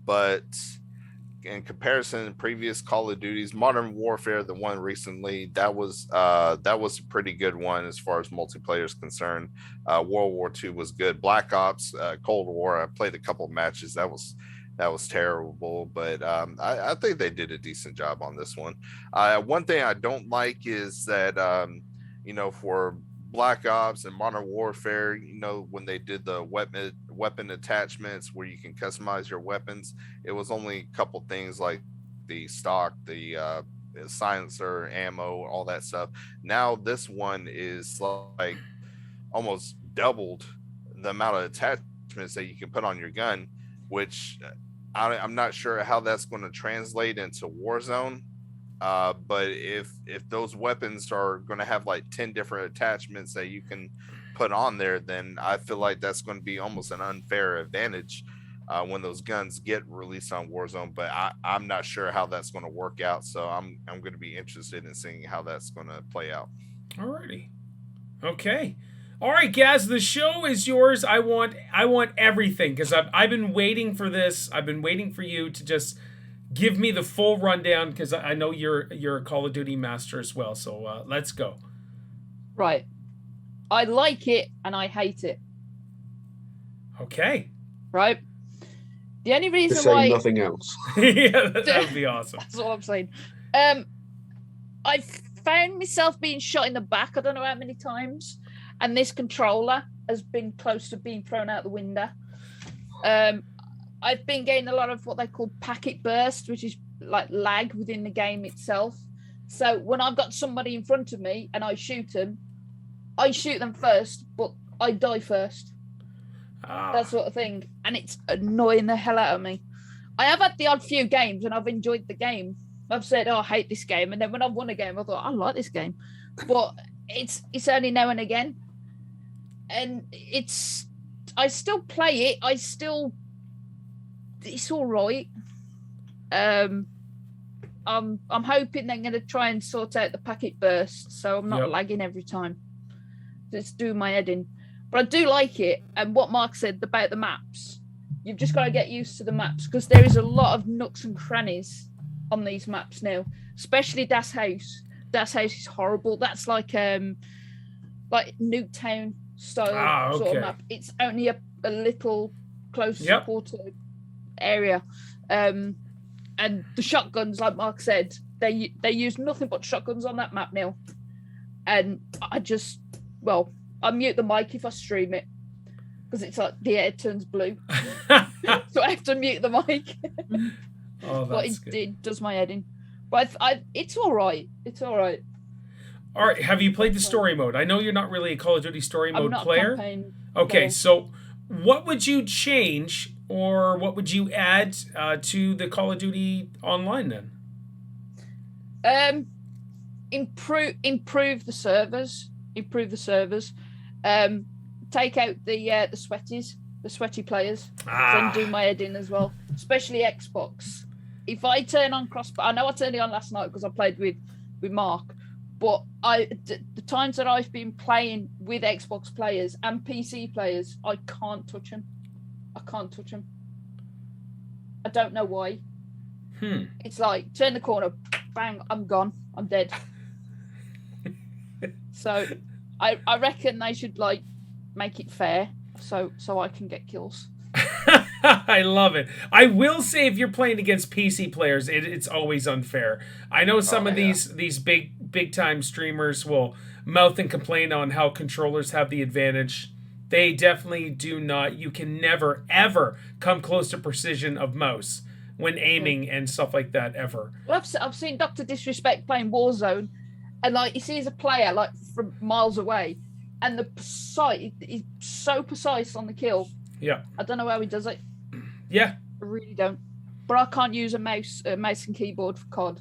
But in comparison to previous Call of Duties, Modern Warfare, the one recently, that was a pretty good one as far as multiplayer is concerned. World War II was good. Black Ops, Cold War, I played a couple of matches. That was terrible, but I think they did a decent job on this one. One thing I don't like is that for Black Ops and Modern Warfare, when they did the weapon attachments where you can customize your weapons, it was only a couple things like the stock, the silencer, ammo, all that stuff. Now this one is like almost doubled the amount of attachments that you can put on your gun, which I'm not sure how that's going to translate into Warzone. But if those weapons are going to have like 10 different attachments that you can put on there, then I feel like that's going to be almost an unfair advantage when those guns get released on Warzone. But I'm not sure how that's going to work out, so I'm going to be interested in seeing how that's going to play out. Alrighty, okay, all right, Gaz, the show is yours. I want everything because I've been waiting for this. I've been waiting for you to just give me the full rundown because I know you're a Call of Duty master as well. So let's go. Right. I like it and I hate it. Okay. Right. The only To reason say why nothing else. Yeah, that would be awesome. That's all I'm saying. I found myself being shot in the back. I don't know how many times, and this controller has been close to being thrown out the window. I've been getting a lot of what they call packet burst, which is like lag within the game itself. So when I've got somebody in front of me and I shoot them first, but I die first. That sort of thing. And it's annoying the hell out of me. I have had the odd few games and I've enjoyed the game. I've said, I hate this game. And then when I've won a game, I thought, I like this game. But it's only now and again. And I still play it. It's all right. I'm hoping they're going to try and sort out the packet burst, so I'm not lagging every time. It's doing my head in. But I do like it, and what Mark said about the maps, you've just got to get used to the maps because there is a lot of nooks and crannies on these maps now, especially Das House. Das House is horrible. That's like Newtown style sort of map. It's only a little close supported area, and the shotguns, like Mark said, they use nothing but shotguns on that map now. And I mute the mic if I stream it because it's like the air turns blue, so I have to mute the mic. But it does my head in. But it's all right. It's all right. All right. Have you played the story mode? I know you're not really a Call of Duty story mode player. Campaign okay, player. So what would you change or what would you add to the Call of Duty Online then? Improve the servers. Take out the sweaty players. Then do my head in as well, especially Xbox. If I turn on I know I turned it on last night because I played with Mark, but the times that I've been playing with Xbox players and PC players, I can't touch them. I don't know why. It's like turn the corner, bang, I'm gone, I'm dead. So I reckon they should like make it fair so I can get kills. I love it. I will say, if you're playing against PC players, it's always unfair. I know some of these big time streamers will mouth and complain on how controllers have the advantage. They definitely do not. You can never ever come close to precision of mouse when aiming and stuff like that ever. Well, I've seen Dr. Disrespect playing Warzone, and like he sees a player like from miles away, and he's so precise on the kill. Yeah. I don't know how he does it. Yeah. I really don't. But I can't use a mouse and keyboard for COD.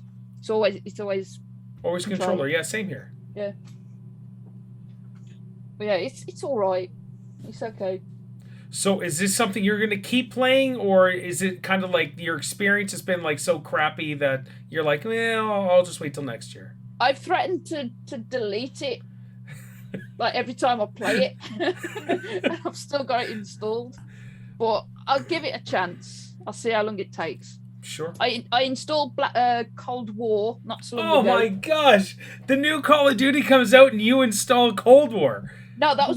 It's always controller. Yeah, same here. Yeah. But yeah, it's all right. It's okay. So is this something you're going to keep playing, or is it kind of like your experience has been like so crappy that you're like, well, I'll just wait till next year? I've threatened to delete it like every time I play it. And I've still got it installed, but I'll give it a chance. I'll see how long it takes. Sure. I installed Cold War not so long ago. Oh my gosh! The new Call of Duty comes out and you install Cold War. No, that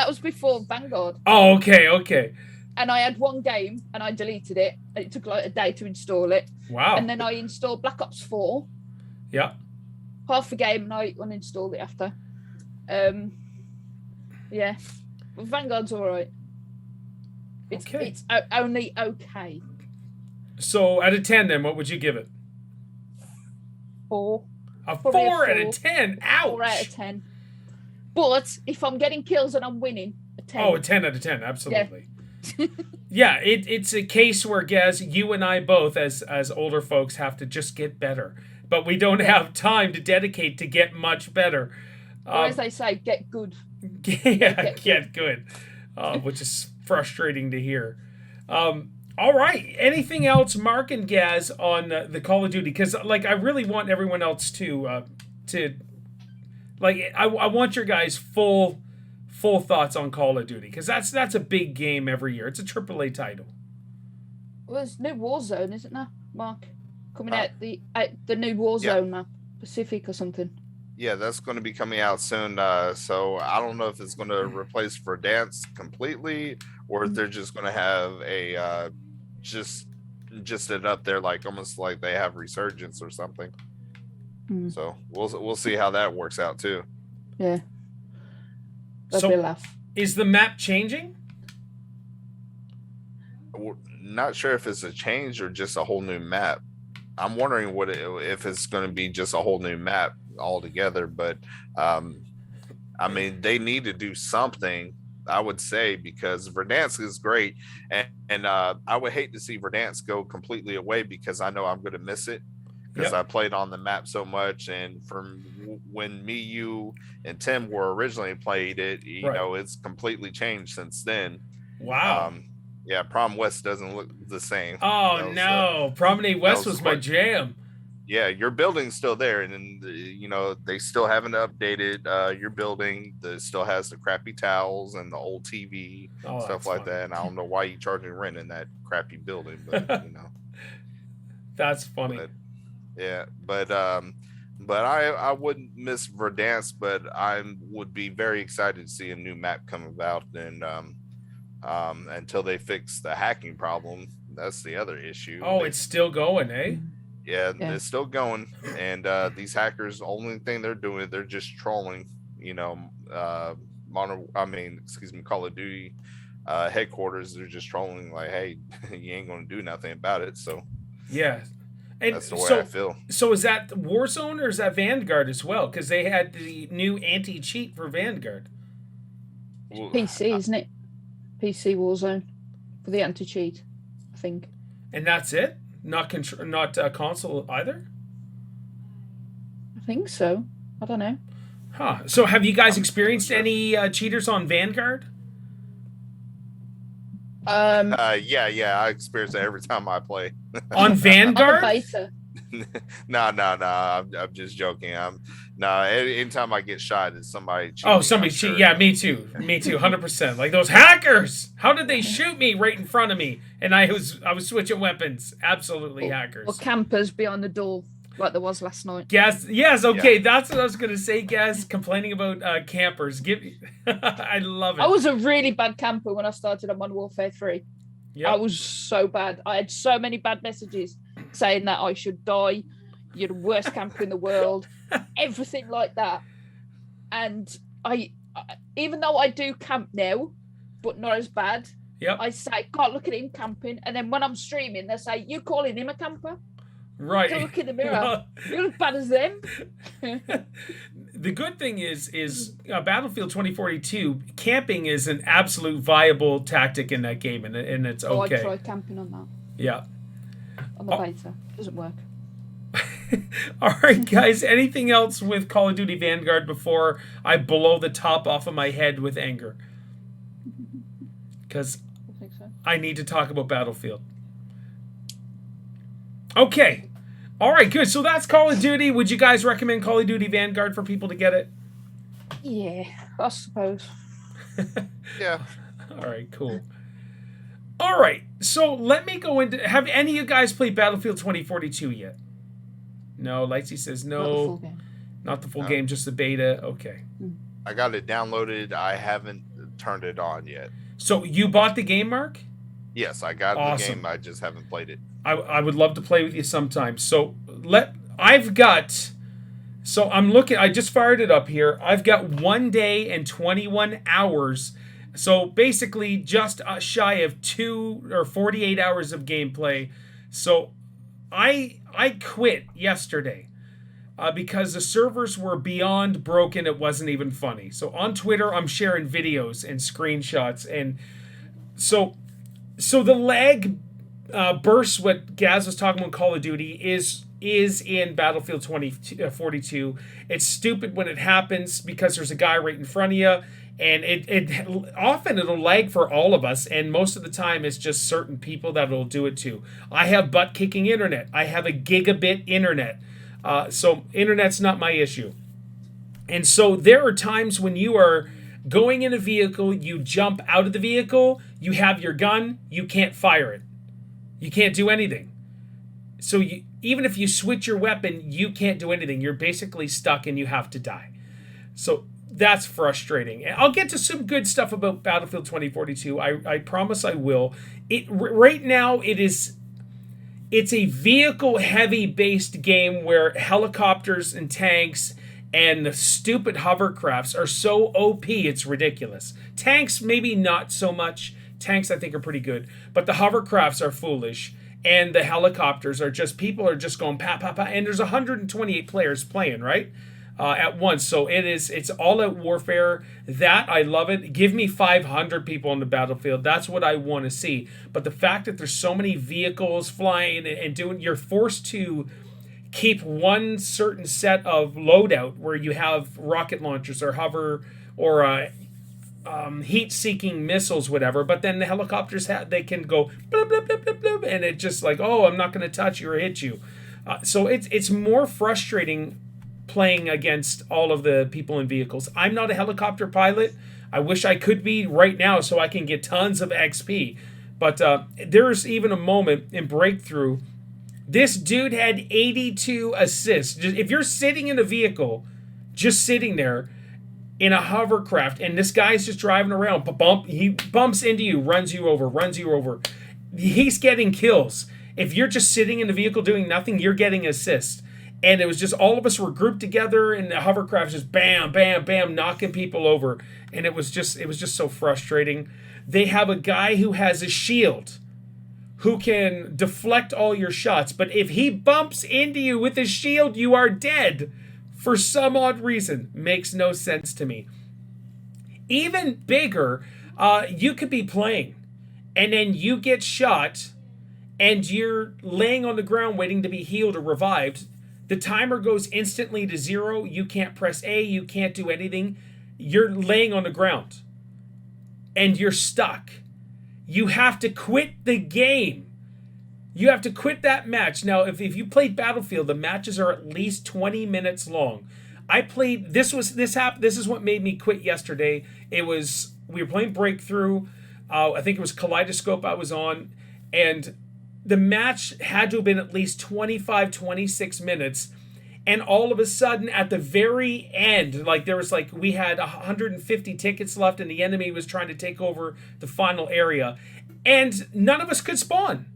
was before Vanguard. Oh, okay. And I had one game and I deleted it. And it took like a day to install it. Wow. And then I installed Black Ops 4. Yeah. Half a game and I uninstalled it after. Yeah. But Vanguard's all right. It's only okay. So out of 10 then, what would you give it? 4. A 4 out of 10? Ouch! 4 out of 10. But if I'm getting kills and I'm winning, a 10. Oh, a 10 out of 10, absolutely. Yeah, yeah, it's a case where, Gaz, you and I both, as older folks, have to just get better. But we don't have time to dedicate to get much better. Or as they say, get good. Get good. Which is frustrating to hear. All right. Anything else, Mark and Gaz, on the Call of Duty? Because I really want everyone else to I want your guys' full thoughts on Call of Duty, because that's a big game every year. It's a AAA title. Well, there's new Warzone, isn't there, Mark? Coming out the new Warzone map, Pacific or something. Yeah, that's going to be coming out soon. So I don't know if it's going to replace Verdansk completely, or if they're just going to have a just it up there, like almost like they have Resurgence or something. So we'll see how that works out too. Yeah. That'd be a laugh. Is the map changing? Not sure if it's a change or just a whole new map. I'm wondering if it's going to be just a whole new map altogether. But I mean, they need to do something, I would say, because Verdansk is great, and I would hate to see Verdansk go completely away, because I know I'm going to miss it. Because I played on the map so much, and from when me, you, and Tim were originally played it, you know, it's completely changed since then. Wow. Yeah, Prom West doesn't look the same. Oh no, Promenade West was my jam. Yeah, your building's still there, and then you know, they still haven't updated your building. That still has the crappy towels and the old TV, stuff like that. And I don't know why you charging rent in that crappy building, but you know, that's funny. But I wouldn't miss Verdansk, but I would be very excited to see a new map come about. And until they fix the hacking problem, that's the other issue. Oh, it's still going, eh? Yeah, it's still going. And these hackers, the only thing they're doing, they're just trolling. You know, Call of Duty headquarters. They're just trolling, like, hey, you ain't gonna do nothing about it. So yeah. And that's the way I feel. So is that Warzone or is that Vanguard as well? Because they had the new anti-cheat for Vanguard. PC, isn't it? PC Warzone. for the anti-cheat, I think. And that's it? Not console either? I think so. I don't know. Huh. So have you guys experienced any cheaters on Vanguard? Yeah, I experience it every time I play. On Vanguard? On the beta. No, I'm just joking. Anytime I get shot, it's somebody cheating. Oh, somebody cheat. Yeah, me too. Me too. 100%. Like those hackers. How did they shoot me right in front of me? And I was switching weapons. Absolutely hackers. Or campers behind the door, like there was last night. Yes. Okay, that's what I was gonna say. Gaz complaining about campers. I love it. I was a really bad camper when I started on Modern Warfare 3. Yep. I was so bad. I had so many bad messages saying that I should die. You're the worst camper in the world. Everything like that. And I even though I do camp now, but not as bad. Yep. I say, God, look at him camping. And then when I'm streaming, they say, you calling him a camper? Right. Go look in the mirror. You're as bad as them. The good thing is Battlefield 2042, camping is an absolute viable tactic in that game, and it's okay. I tried camping on that. Yeah. On the beta. Doesn't work. All right, guys. Anything else with Call of Duty Vanguard before I blow the top off of my head with anger? Because I think so. I need to talk about Battlefield. Okay. All right, good. So that's Call of Duty. Would you guys recommend Call of Duty Vanguard for people to get it? Yeah, I suppose. Yeah. All right, cool. All right, so let me go into... Have any of you guys played Battlefield 2042 yet? No, Lightsy says no. Not the full game. Not the full game, just the beta. Okay. I got it downloaded. I haven't turned it on yet. So you bought the game, Mark? Yes, I got Awesome. the game. I just haven't played it. I would love to play with you sometime. So I'm looking, I just fired it up here. I've got 1 day and 21 hours. So basically just shy of 2 or 48 hours of gameplay. So I quit yesterday because the servers were beyond broken. It wasn't even funny. So on Twitter, I'm sharing videos and screenshots. And so the lag bursts, what Gaz was talking about Call of Duty, is in Battlefield 2042. It's stupid when it happens because there's a guy right in front of you, and it often it'll lag for all of us, and most of the time it's just certain people that will do it to. I have butt-kicking internet. I have a gigabit internet. So internet's not my issue. And so there are times when you are going in a vehicle, you jump out of the vehicle, you have your gun, you can't fire it. You can't do anything. So even if you switch your weapon, you can't do anything. You're basically stuck and you have to die. So that's frustrating. And I'll get to some good stuff about Battlefield 2042. I promise I will. Right now, it's a vehicle-heavy based game where helicopters and tanks and the stupid hovercrafts are so OP, it's ridiculous. Tanks, maybe not so much. Tanks, I think, are pretty good. But the hovercrafts are foolish. And the helicopters are just... People are just going pat, pat, pat. And there's 128 players playing, right? At once. So it's all-out warfare. That, I love it. Give me 500 people on the battlefield. That's what I want to see. But the fact that there's so many vehicles flying and doing... You're forced to keep one certain set of loadout where you have rocket launchers or hover or... heat-seeking missiles, whatever, but then the helicopters they can go blub, blub, blub, blub, blub, and it just like, oh, I'm not going to touch you or hit you. So it's more frustrating playing against all of the people in vehicles. I'm not a helicopter pilot. I wish I could be right now so I can get tons of XP. But there's even a moment in Breakthrough. This dude had 82 assists. If you're sitting in a vehicle, just sitting there, in a hovercraft, and this guy's just driving around, he bumps into you, runs you over. He's getting kills. If you're just sitting in the vehicle doing nothing, you're getting assists. And it was just all of us were grouped together, and the hovercraft just bam, bam, bam, knocking people over. And it was just so frustrating. They have a guy who has a shield who can deflect all your shots, but if he bumps into you with his shield, you are dead. For some odd reason. Makes no sense to me. Even bigger, you could be playing and then you get shot and you're laying on the ground waiting to be healed or revived, the timer goes instantly to 0. You can't press A, you can't do anything. You're laying on the ground and you're stuck. You have to quit the game. You have to quit that match. Now, if you played Battlefield, the matches are at least 20 minutes long. I played, this is what made me quit yesterday. We were playing Breakthrough. I think it was Kaleidoscope I was on, and the match had to have been at least 25, 26 minutes. And all of a sudden, at the very end, we had 150 tickets left, and the enemy was trying to take over the final area, and none of us could spawn.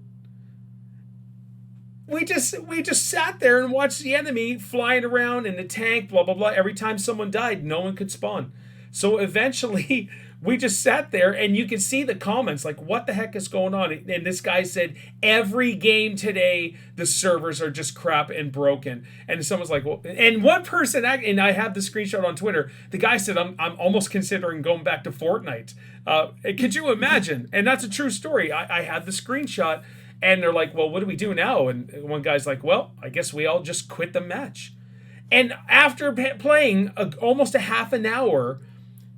We just sat there and watched the enemy flying around in the tank, blah, blah, blah. Every time someone died, no one could spawn. So eventually, we just sat there, and you could see the comments, like, what the heck is going on? And this guy said, every game today, the servers are just crap and broken. And someone's like, well, and one person, and I have the screenshot on Twitter, the guy said, I'm almost considering going back to Fortnite. Could you imagine? And that's a true story. I had the screenshot. And they're like, well, what do we do now? And one guy's like, well, I guess we all just quit the match. And after playing almost a half an hour,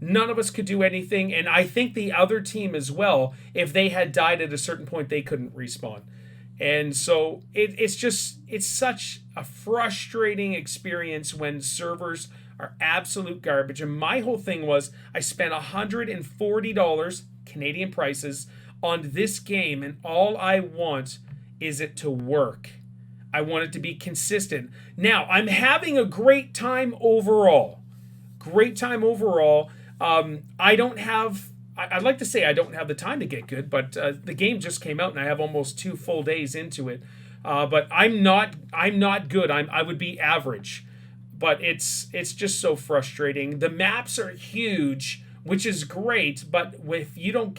none of us could do anything. And I think the other team as well, if they had died at a certain point, they couldn't respawn. And so it's such a frustrating experience when servers are absolute garbage. And my whole thing was I spent $140 Canadian prices on this game, and all I want is it to work. I want it to be consistent. Now, I'm having a great time overall. I'd like to say I don't have the time to get good, but the game just came out and I have almost 2 full days into it. But I'm not good. I would be average. But it's just so frustrating. The maps are huge, which is great, but if you don't,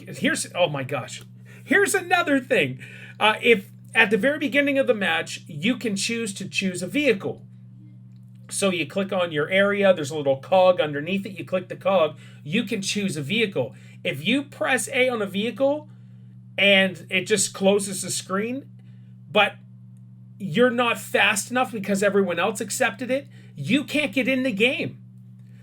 oh my gosh, here's another thing. If at the very beginning of the match, you can choose a vehicle. So you click on your area, there's a little cog underneath it, you click the cog, you can choose a vehicle. If you press A on a vehicle and it just closes the screen, but you're not fast enough because everyone else accepted it, you can't get in the game.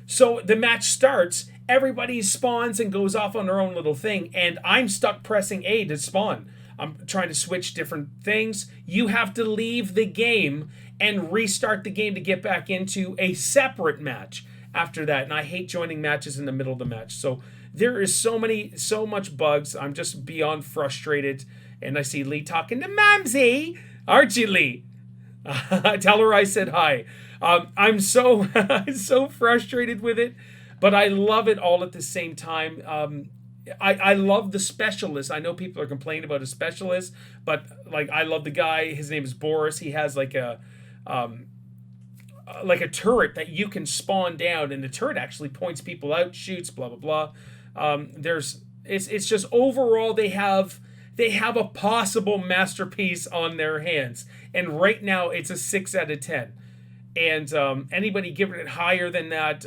So the match starts, everybody spawns and goes off on their own little thing, and I'm stuck pressing A to spawn. I'm trying to switch different things. You have to leave the game and restart the game to get back into a separate match after that. And I hate joining matches in the middle of the match. So there is so much bugs. I'm just beyond frustrated. And I see Lee talking to Mamsie. Aren't you, Lee? Tell her I said hi. I'm so frustrated with it. But I love it all at the same time. I love the specialist. I know people are complaining about a specialist, but I love the guy. His name is Boris. He has like a turret that you can spawn down, and the turret actually points people out, shoots, blah blah blah. It's just overall they have a possible masterpiece on their hands, and right now it's a 6 out of 10. And anybody giving it higher than that,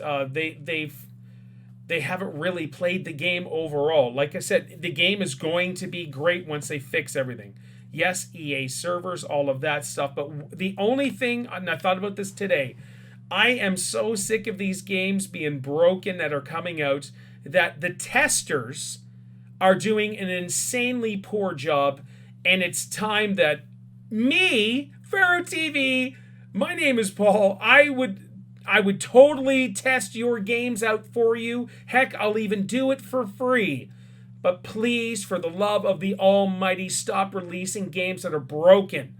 they haven't really played the game overall. Like I said, the game is going to be great once they fix everything. Yes, EA servers, all of that stuff. But the only thing, and I thought about this today, I am so sick of these games being broken that are coming out that the testers are doing an insanely poor job. And it's time that me, Pharaoh TV, my name is Paul, I would totally test your games out for you. Heck, I'll even do it for free. But please, for the love of the Almighty, stop releasing games that are broken.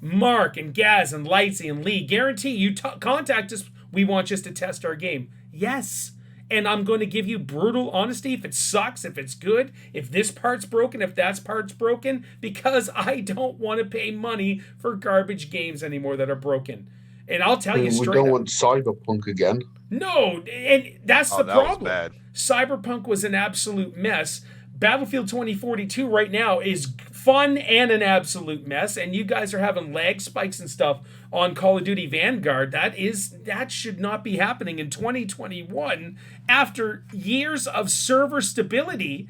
Mark and Gaz and Lightsy and Lee, guarantee you contact us. We want just to test our game. Yes. And I'm going to give you brutal honesty if it sucks, if it's good, if this part's broken, if that part's broken, because I don't want to pay money for garbage games anymore that are broken. And I'll tell you straight up. We don't want Cyberpunk again. No, and that's the problem. Was bad. Cyberpunk was an absolute mess. Battlefield 2042 right now is fun and an absolute mess, and you guys are having lag spikes and stuff on Call of Duty Vanguard. That should not be happening in 2021 after years of server stability.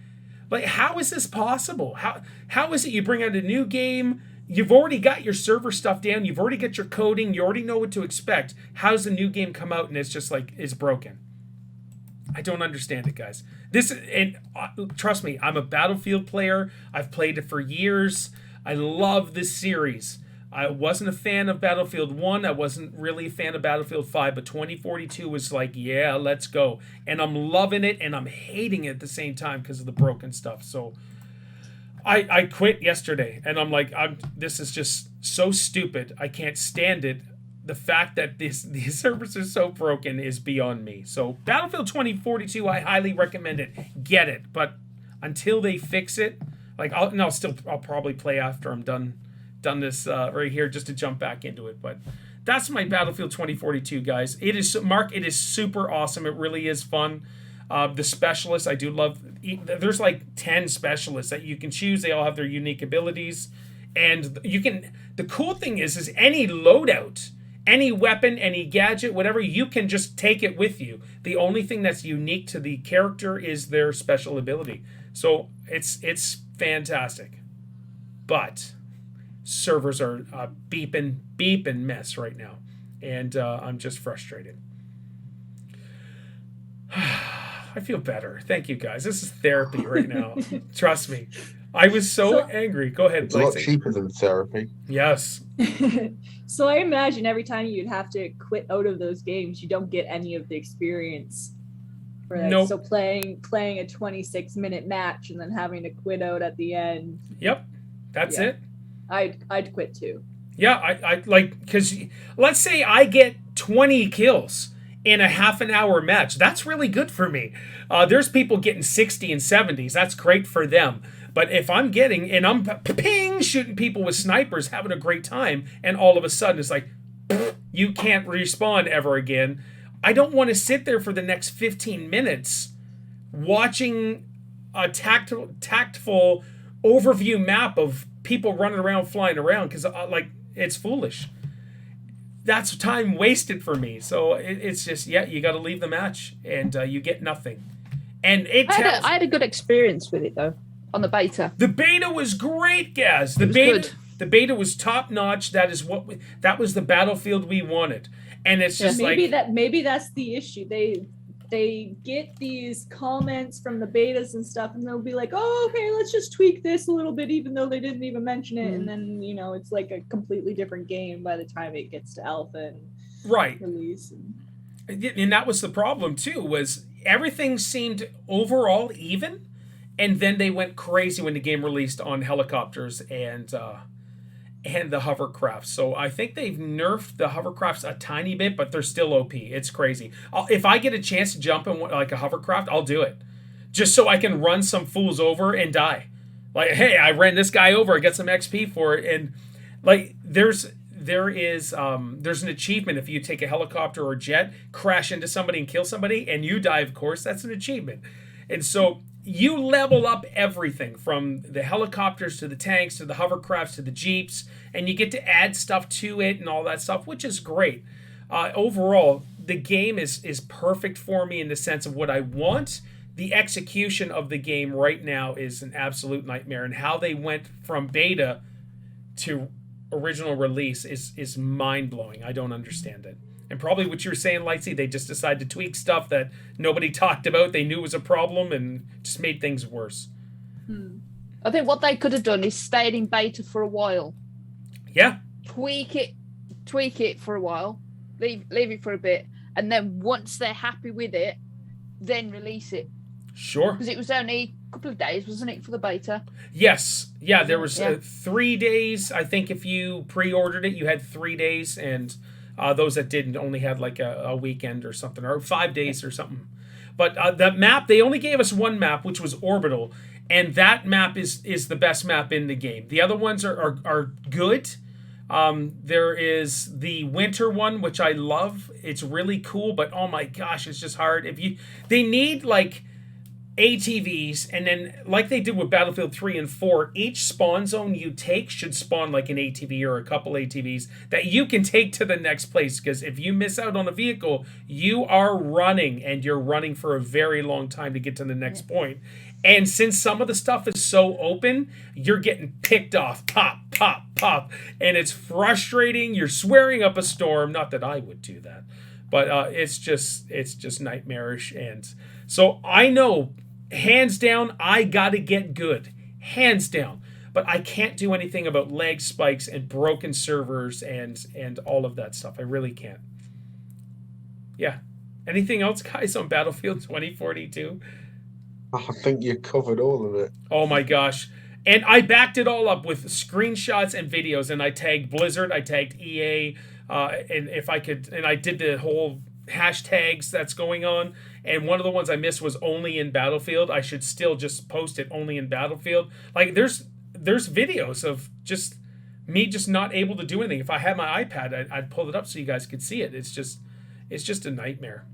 Like, how is this possible? How is it you bring out a new game? You've already got your server stuff down. You've already got your coding. You already know what to expect. How's the new game come out and it's just like, it's broken? I don't understand it, guys. Trust me, I'm a Battlefield player. I've played it for years. I love this series. I wasn't a fan of Battlefield 1. I wasn't really a fan of Battlefield 5, but 2042 was like, yeah, let's go. And I'm loving it, and I'm hating it at the same time because of the broken stuff. So I quit yesterday, and I'm like, this is just so stupid. I can't stand it. The fact that these servers are so broken is beyond me. So Battlefield 2042, I highly recommend it. Get it. But until they fix it, like I'll probably play after I'm done this right here just to jump back into it. But that's my Battlefield 2042, guys. It is super awesome. It really is fun. The specialists, I do love. There's like 10 specialists that you can choose. They all have their unique abilities, and you can. The cool thing is any loadout, any weapon, any gadget, whatever, you can just take it with you. The only thing that's unique to the character is their special ability. So it's fantastic, but servers are beeping mess right now, and I'm just frustrated. I feel better. Thank you, guys. This is therapy right now. Trust me. I was so angry. Go ahead, It's a lot cheaper than therapy. Yes. So I imagine every time you'd have to quit out of those games, you don't get any of the experience. Nope. So playing a 26-minute match and then having to quit out at the end. Yep. That's it. I'd quit too. Yeah, I like, because let's say I get 20 kills in a half an hour match. That's really good for me. There's people getting 60 and 70s. That's great for them. But if I'm getting, and I'm shooting people with snipers, having a great time, and all of a sudden it's like, you can't respawn ever again. I don't want to sit there for the next 15 minutes watching a tactful overview map of people running around, flying around, because it's foolish. That's time wasted for me. So it's just, you got to leave the match, and you get nothing. And I had a good experience with it though on the beta. The beta was great, Gaz. The beta was top notch. That was the Battlefield we wanted. And it's just maybe that's the issue. They get these comments from the betas and stuff, and they'll be like, oh, okay, let's just tweak this a little bit, even though they didn't even mention it. And then, it's like a completely different game by the time it gets to alpha and release. And that was the problem too, was everything seemed overall even, and then they went crazy when the game released on helicopters and the hovercraft. So I think they've nerfed the hovercrafts a tiny bit, but they're still OP. It's crazy. If I get a chance to jump in like a hovercraft, I'll do it, just so I can run some fools over and die. Like, hey, I ran this guy over. I get some XP for it. And like, there's an achievement if you take a helicopter or jet, crash into somebody and kill somebody, and you die. Of course, that's an achievement. And so you level up everything from the helicopters to the tanks to the hovercrafts to the jeeps, and you get to add stuff to it and all that stuff, which is great. Overall, the game is perfect for me in the sense of what I want. The execution of the game right now is an absolute nightmare, and how they went from beta to original release is mind-blowing. I don't understand it. And probably what you were saying, Lightsy, they just decided to tweak stuff that nobody talked about. They knew was a problem and just made things worse. I think what they could have done is stayed in beta for a while. Yeah. Tweak it for a while, leave it for a bit, and then once they're happy with it, then release it. Sure. Because it was only a couple of days, wasn't it, for the beta? Yes. Yeah, there was 3 days. I think if you pre-ordered it, you had 3 days, and those that didn't only had like a weekend or something, or 5 days or something. But the map, they only gave us one map, which was Orbital, and that map is the best map in the game. The other ones are good. There is the winter one, which I love. It's really cool, but oh my gosh, it's just hard. They need like ATVs, and then like they did with Battlefield 3 and 4, each spawn zone you take should spawn like an ATV or a couple ATVs that you can take to the next place, because if you miss out on a vehicle, you are running, and you're running for a very long time to get to the next point. And since some of the stuff is so open, you're getting picked off, pop, pop, pop, and it's frustrating. You're swearing up a storm. Not that I would do that, but it's just nightmarish. And so I know, hands down, I gotta get good, hands down. But I can't do anything about lag spikes and broken servers and all of that stuff. I really can't. Yeah. Anything else, guys, on Battlefield 2042? I think you covered all of it. Oh my gosh. And I backed it all up with screenshots and videos, and I tagged Blizzard, I tagged EA, and if I could, and I did the whole hashtags that's going on. And one of the ones I missed was only in Battlefield. I should still just post it only in Battlefield. Like there's videos of just me just not able to do anything. If I had my iPad, I'd pull it up so you guys could see it. It's just a nightmare.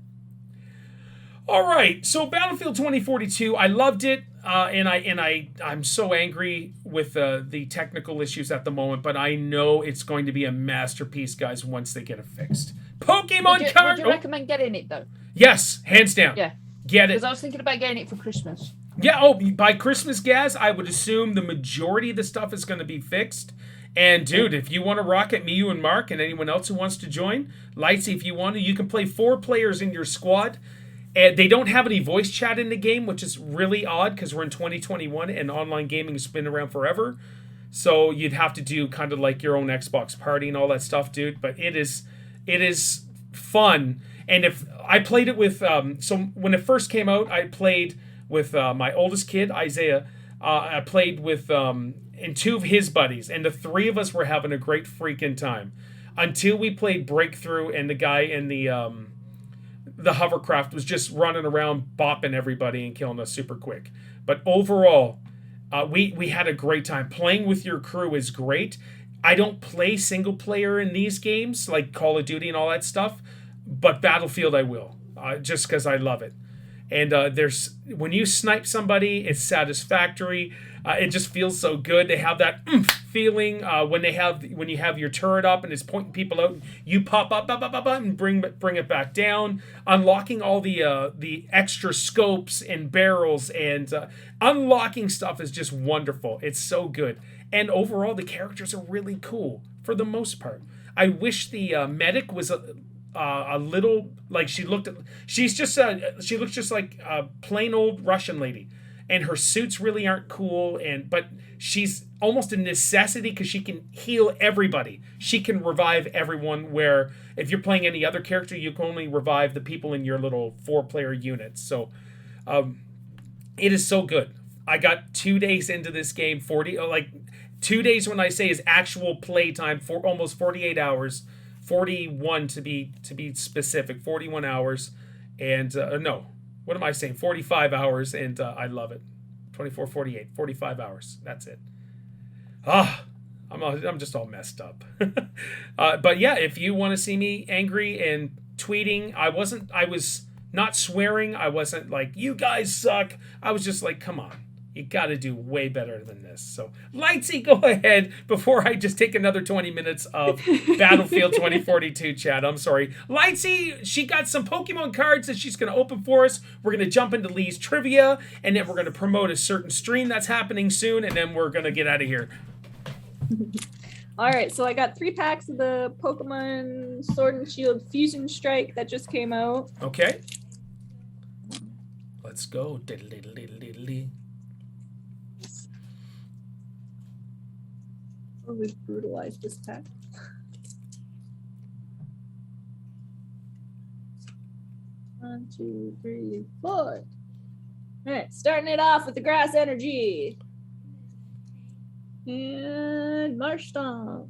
All right, so Battlefield 2042, I loved it, and I'm so angry with the technical issues at the moment, but I know it's going to be a masterpiece, guys, once they get it fixed. Pokemon card. Would you recommend getting it though? Yes, hands down. Yeah, get it. Because I was thinking about getting it for Christmas. Yeah. Oh, by Christmas, Gaz, I would assume the majority of the stuff is going to be fixed. And dude, if you want to rock it, me, you, and Mark, and anyone else who wants to join, Lightsy, if you want to, you can play 4 players in your squad. And they don't have any voice chat in the game, which is really odd because we're in 2021 and online gaming has been around forever. So you'd have to do kind of like your own Xbox party and all that stuff, dude. But it is fun. And if I played it with, so when it first came out, I played with my oldest kid, Isaiah. I played with and 2 of his buddies, and the 3 of us were having a great freaking time until we played Breakthrough, and the guy in the hovercraft was just running around bopping everybody and killing us super quick. But overall, we had a great time. Playing with your crew is great. I don't play single player in these games like Call of Duty and all that stuff, but Battlefield I will, just because I love it. And there's when you snipe somebody, it's satisfactory. It just feels so good. They have that feeling when you have your turret up and it's pointing people out. You pop up, and bring it back down. Unlocking all the extra scopes and barrels and unlocking stuff is just wonderful. It's so good. And overall, the characters are really cool for the most part. I wish the medic was a little like she looks just like a plain old Russian lady, and her suits really aren't cool, but she's almost a necessity because she can heal everybody. She can revive everyone, where if you're playing any other character, you can only revive the people in your little 4-player unit. So it is so good. I got 2 days into this game, 2 days when I say is actual play time, for almost 48 hours. 41 to be specific, 41 hours, and no, what am I saying? 45 hours, and I love it. 24, 48, 45 hours. That's it. I'm just all messed up. But yeah, if you want to see me angry and tweeting, I was not swearing. I wasn't like, you guys suck. I was just like, come on. You got to do way better than this. So, Lightsy, go ahead before I just take another 20 minutes of Battlefield 2042 chat. I'm sorry. Lightsy, she got some Pokemon cards that she's going to open for us. We're going to jump into Lee's trivia, and then we're going to promote a certain stream that's happening soon, and then we're going to get out of here. All right, so I got 3 packs of the Pokemon Sword and Shield Fusion Strike that just came out. Okay. Let's go. Diddle-diddle-diddle-diddle-dee. We've brutalized this pack. One, 2, 3, 4. All right, starting it off with the Grass Energy. And Marshtomp.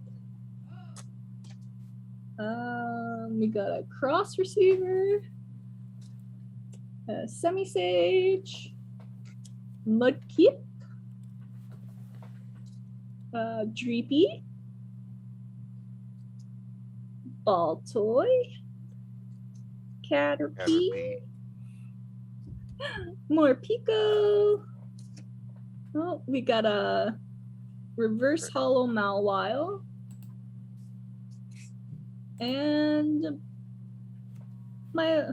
We got a Cross Receiver, a Semi-Sage, Mudkip, Dreepy, Ball Toy, Caterpie, more Pico. Oh, we got a Reverse Hollow Mawile, and my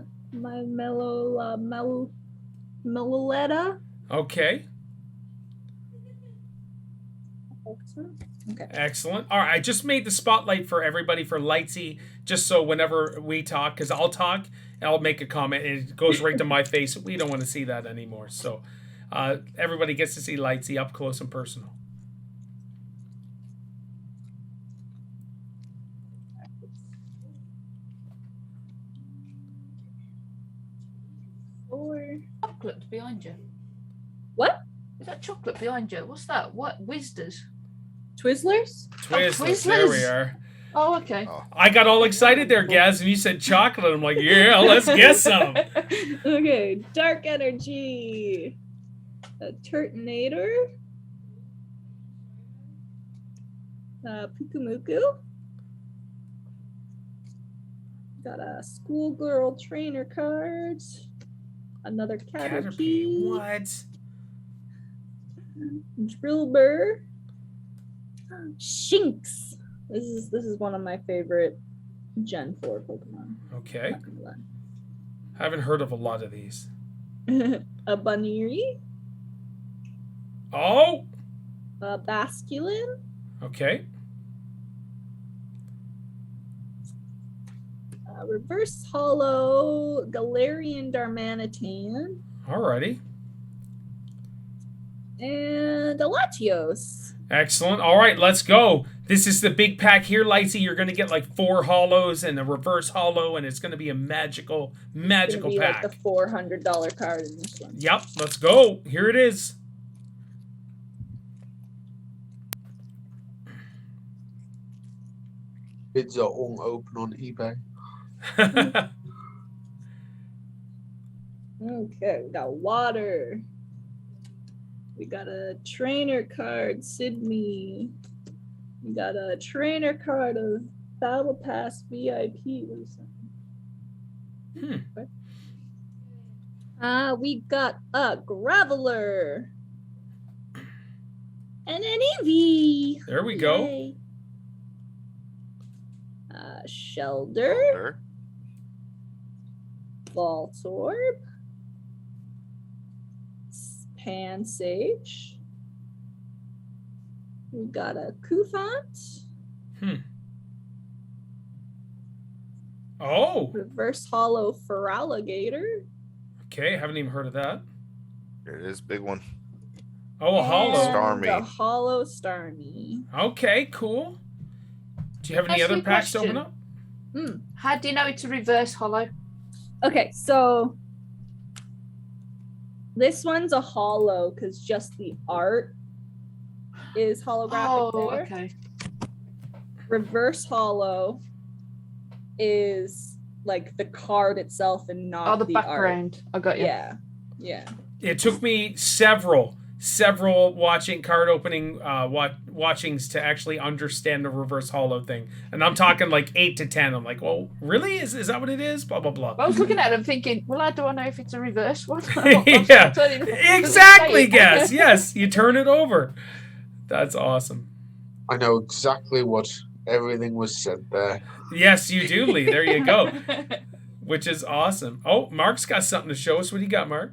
Meloletta. Okay. Okay. Excellent. All right, I just made the spotlight for everybody for Lightsy, just so whenever we talk, because I'll talk and I'll make a comment and it goes right to my face. We don't want to see that anymore. So everybody gets to see Lightsy up close and personal. Chocolate behind you. What? Is that chocolate behind you? What's that? What? Whizders? Twizzlers? Twizzlers, there we are. Oh, okay. I got all excited there, Gaz, and you said chocolate. I'm like, yeah, let's get some. Okay, Dark Energy. A Turtonator. Pukumuku. Got a Schoolgirl Trainer card. Another Caterpie. What? Drillbur. Shinx. This is one of my favorite Gen 4 Pokemon. Okay. Haven't heard of a lot of these. A Baniri. Oh! A Basculin. Okay. Reverse Hollow Galarian Darmanitan. Alrighty. And a Latios. Excellent. All right, let's go. This is the big pack here, Lightsy. You're going to get like 4 hollows and a reverse hollow, and it's going to be a magical It's gonna be pack. like the $400 card in this one. Yep, let's go. Here it is. Bids are all open on eBay. Okay, we got water. We got a trainer card, Sydney. We got a trainer card of Battle Pass VIP. What is that? We got a Graveler. And an Eevee. There we go. Yay. Shelder. Voltorb. Pansage. We got a Kufant. Oh, Reverse Hollow Feraligatr. okay. Haven't even heard of that. Here it is, big one. Oh, a hollow. And Starmie. a Hollow Starmie. Okay, cool. Do you have any Ask other me a packs to open question. up? How do you know it's a reverse hollow? Okay, so this one's a hollow because just the art is holographic Oh, there. okay. Reverse hollow is like the card itself and not Oh, the the background. I got art. you. Yeah. It took me several watching card opening watchings to actually understand the reverse hollow thing, and I'm talking like 8 to 10. I'm like, well, really? Is that what it is? Blah blah blah. I was looking at it thinking, well, how do I know if it's a reverse one? Yeah, Doesn't exactly, say. Gaz. Yes, you turn it over. That's awesome. I know exactly what everything was said there. Yes, you do, Lee. There you go. Which is awesome. Oh, Mark's got something to show us. What do you got, Mark?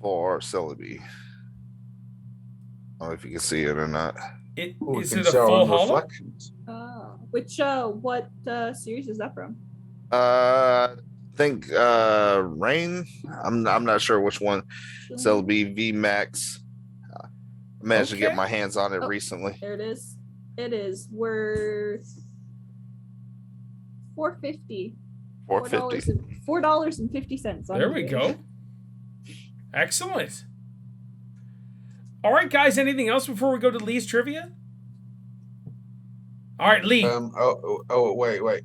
For Celebi. I don't know if you can see it or not. We Is can it a sell full on hollow? reflections. Which what series is that from? I think Rain. I'm not sure which one. Celebi V Max. I managed to get Okay. my hands on it Oh. recently. There it is. It is worth $4.50. $4.50. $4.50 on There we eBay. go. Excellent. All right, guys. Anything else before we go to Lee's trivia? All right, Lee. Wait.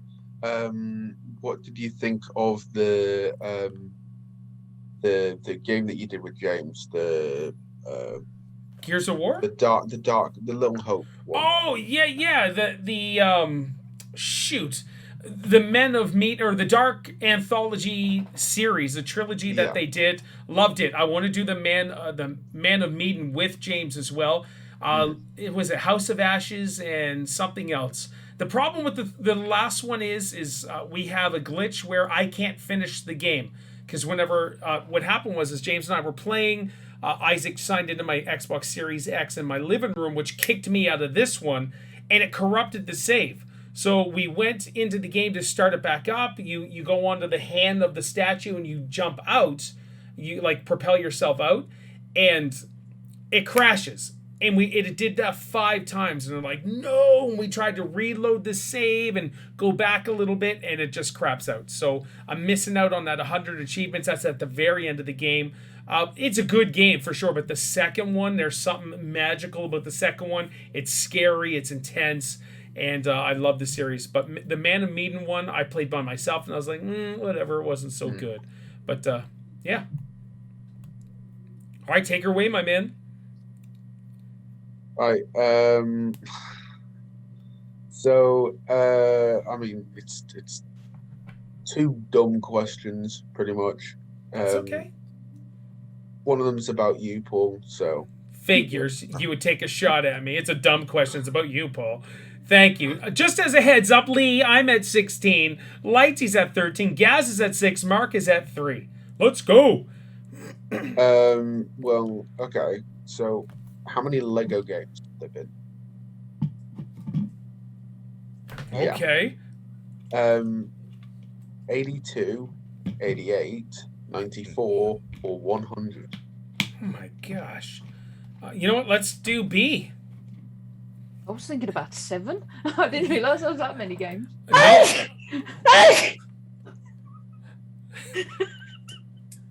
What did you think of the game that you did with James? The Gears of War. the Little Hope one. Oh yeah. The shoot. The Men of Meat or the Dark Anthology series, the trilogy that they did, loved it. I want to do the Man of Medan with James as well. It was a House of Ashes and something else. The problem with the last one is we have a glitch where I can't finish the game because whenever what happened was is James and I were playing. Isaac signed into my Xbox Series X in my living room, which kicked me out of this one, and it corrupted the save. So we went into the game to start it back up. You go onto the hand of the statue and you jump out. You like propel yourself out, and it crashes. And it did that 5 times, and we're like, no. And we tried to reload the save and go back a little bit, and it just craps out. So I'm missing out on that 100 achievements. That's at the very end of the game. It's a good game for sure, but the second one, there's something magical about the second one. It's scary, it's intense, and I love the series. But the Man of Medan one, I played by myself, and I was like, whatever, it wasn't so good. But yeah. All right, take her away, my man. All right. So, I mean, it's 2 dumb questions, pretty much. It's okay. One of them's about you, Paul, so... Figures. You would take a shot at me. It's a dumb question. It's about you, Paul. Thank you. Just as a heads up, Lee, I'm at 16. Lightsy's at 13. Gaz is at 6. Mark is at 3. Let's go. Well, okay. So, how many Lego games have there been? Okay. Yeah. 82, 88, 94, or 100. Oh my gosh. You know what? Let's do B. I was thinking about 7. I didn't realise there was that many games. No.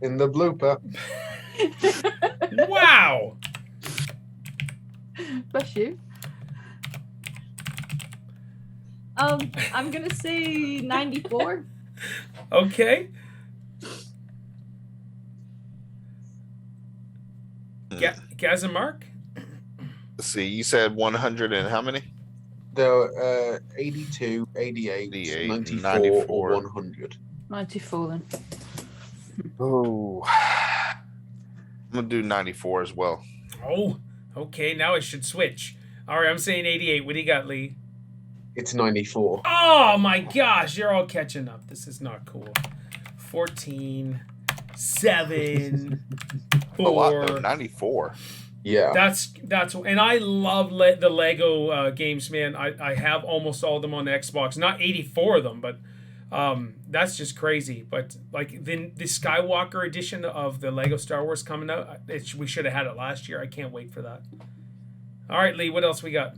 In the blooper. Wow. Bless you. I'm gonna say 94. Okay. Gaz and Mark? Let's see. You said 100 and how many? The 82, 88, 94, or 100. 94 then. Oh. I'm going to do 94 as well. Oh, okay. Now I should switch. All right, I'm saying 88. What do you got, Lee? It's 94. Oh, my gosh. You're all catching up. This is not cool. 14, 7, 4. A lot, though. 94. Yeah. That's and I love the Lego games, man. I have almost all of them on the Xbox. Not 84 of them, but that's just crazy. But like the Skywalker edition of the Lego Star Wars coming out, we should have had it last year. I can't wait for that. All right, Lee, what else we got?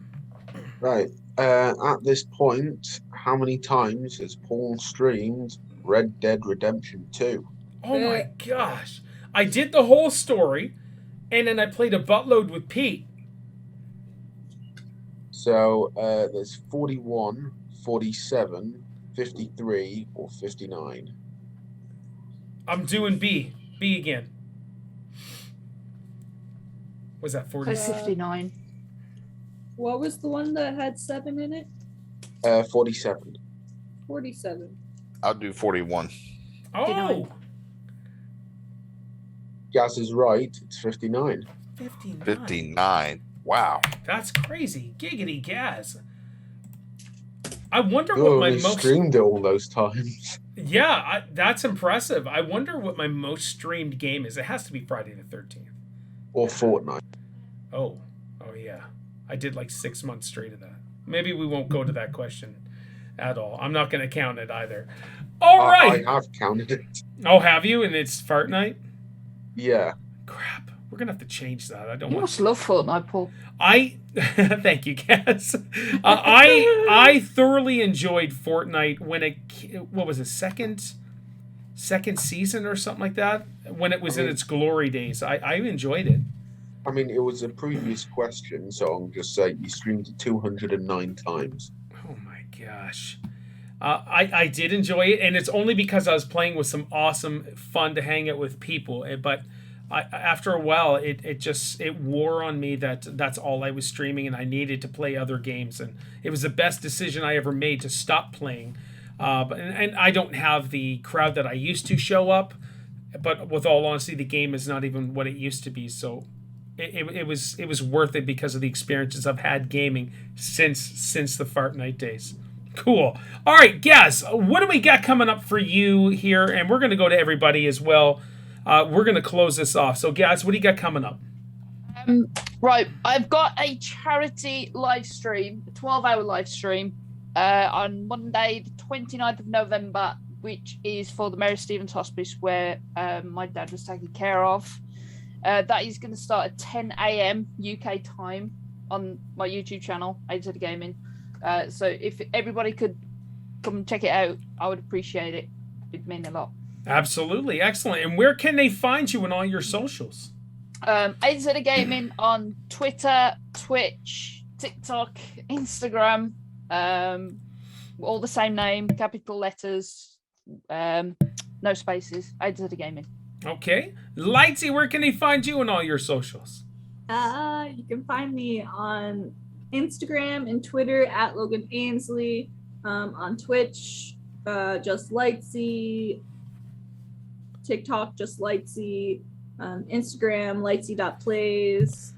Right. At this point, how many times has Paul streamed Red Dead Redemption 2? Oh my gosh. I did the whole story, and then I played a buttload with Pete. So there's 41, 47, 53, or 59. I'm doing B. B again. Was that 40? 59. What was the one that had 7 in it? 47. 47. I'll do 41. Oh! Gaz is right. It's 59. 59. 59. Wow. That's crazy. Giggity gas. I wonder You what my only most... streamed it all those times. Yeah, that's impressive. I wonder what my most streamed game is. It has to be Friday the 13th. Or Fortnite. Oh yeah. I did like 6 months straight of that. Maybe we won't go to that question at all. I'm not going to count it either. All right. I have counted it. Oh, have you? And it's Fart Night? Yeah. Crap. We're going to have to change that. I don't You want must love Fortnite, Paul. Thank you, Cass. I thoroughly enjoyed Fortnite when what was it, second season or something like that? When it was in its glory days. I enjoyed it. I mean, it was a previous question, so I'm just saying you streamed it 209 times. Oh my gosh. I did enjoy it, and it's only because I was playing with some awesome, fun to hang out with people. But after a while, it wore on me that's all I was streaming, and I needed to play other games. And it was the best decision I ever made to stop playing. And I don't have the crowd that I used to show up. But with all honesty, the game is not even what it used to be. So it was worth it because of the experiences I've had gaming since the Fart Night days. Cool. All right, Gaz, what do we got coming up for you here? And we're going to go to everybody as well. We're going to close this off. So, Gaz, what do you got coming up? Right, I've got a charity live stream, a 12-hour live stream on Monday, the 29th of November, which is for the Mary Stevens Hospice, where my dad was taken care of. That is going to start at 10 a.m. UK time on my YouTube channel, AZ Gaming. So if everybody could come and check it out, I would appreciate it. It'd mean a lot. Absolutely. Excellent. And where can they find you on all your socials? AZ Gaming on Twitter, Twitch, TikTok, Instagram, all the same name, capital letters, no spaces, AZ Gaming. Okay. Lightsy, where can they find you on all your socials? You can find me on Instagram and Twitter at Logan Ainsley, on Twitch, just Lightsy, TikTok, just Lightsy, Instagram, lightsy.plays.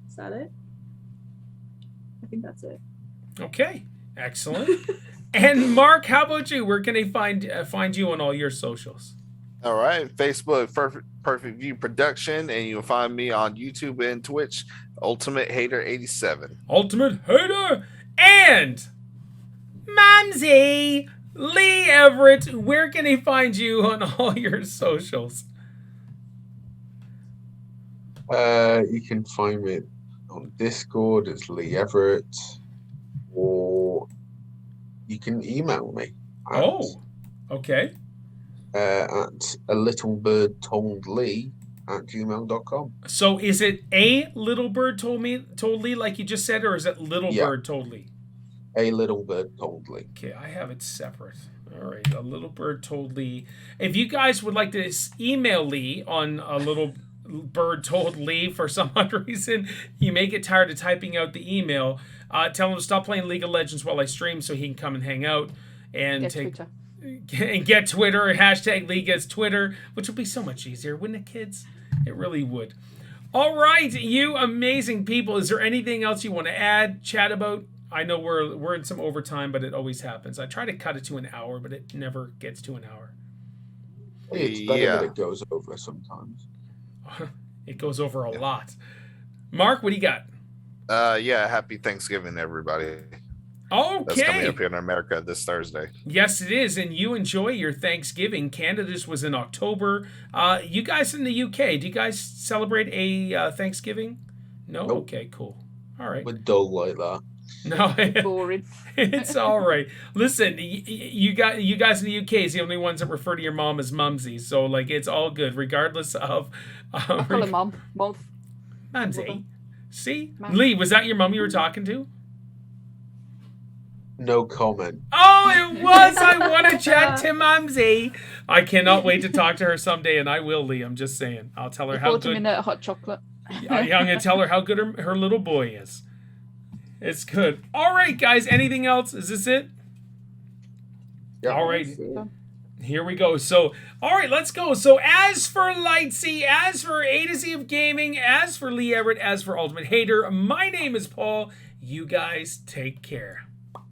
Is that it? I think that's it. Okay. Excellent. And Mark, how about you? Where can they find you on all your socials? All right, Facebook, Perfect View Production, and you'll find me on YouTube and Twitch, Ultimate Hater 87. Ultimate Hater and Mamsie Lee Everett. Where can they find you on all your socials? You can find me on Discord as Lee Everett, or you can email me. Okay. At alittlebirdtoldLee@gmail.com. So is it a little bird told Lee like you just said, or is it little bird told Lee? A little bird told Lee. Okay, I have it separate. All right, a little bird told Lee. If you guys would like to email Lee on a little bird told Lee for some odd reason, you may get tired of typing out the email. Tell him to stop playing League of Legends while I stream so he can come and hang out and get Twitter and hashtag Lee gets Twitter, which would be so much easier, wouldn't it, kids? It really would. All right, you amazing people. Is there anything else you want to add, chat about? I know we're in some overtime, but it always happens. I try to cut it to an hour, but it never gets to an hour. It's better that it goes over sometimes. It goes over a lot. Mark, what do you got? Happy Thanksgiving, everybody. Okay. That's coming up here in America this Thursday. Yes, it is, and you enjoy your Thanksgiving. Canada's was in October. You guys in the UK, do you guys celebrate a Thanksgiving? No? Nope. Okay, cool. All right. We're dull like that. No, Boring. It's all right. Listen, you guys in the UK is the only ones that refer to your mom as Mumsy, so like it's all good, regardless of. I call her mom. Both. Mumsy. See, Mom. Lee, was that your mom you were talking to? No comment. Oh, it was. I want to chat to Mumsy. I cannot wait to talk to her someday, and I will, Lee. I'm just saying. I'll tell her how Bought him good. in a hot chocolate. I'm going to tell her how good her little boy is. It's good. All right, guys. Anything else? Is this it? Yeah, all right. Here we go. So, all right, let's go. So, as for Lightsy, as for A to Z of Gaming, as for Lee Everett, as for Ultimate Hater, my name is Paul. You guys take care.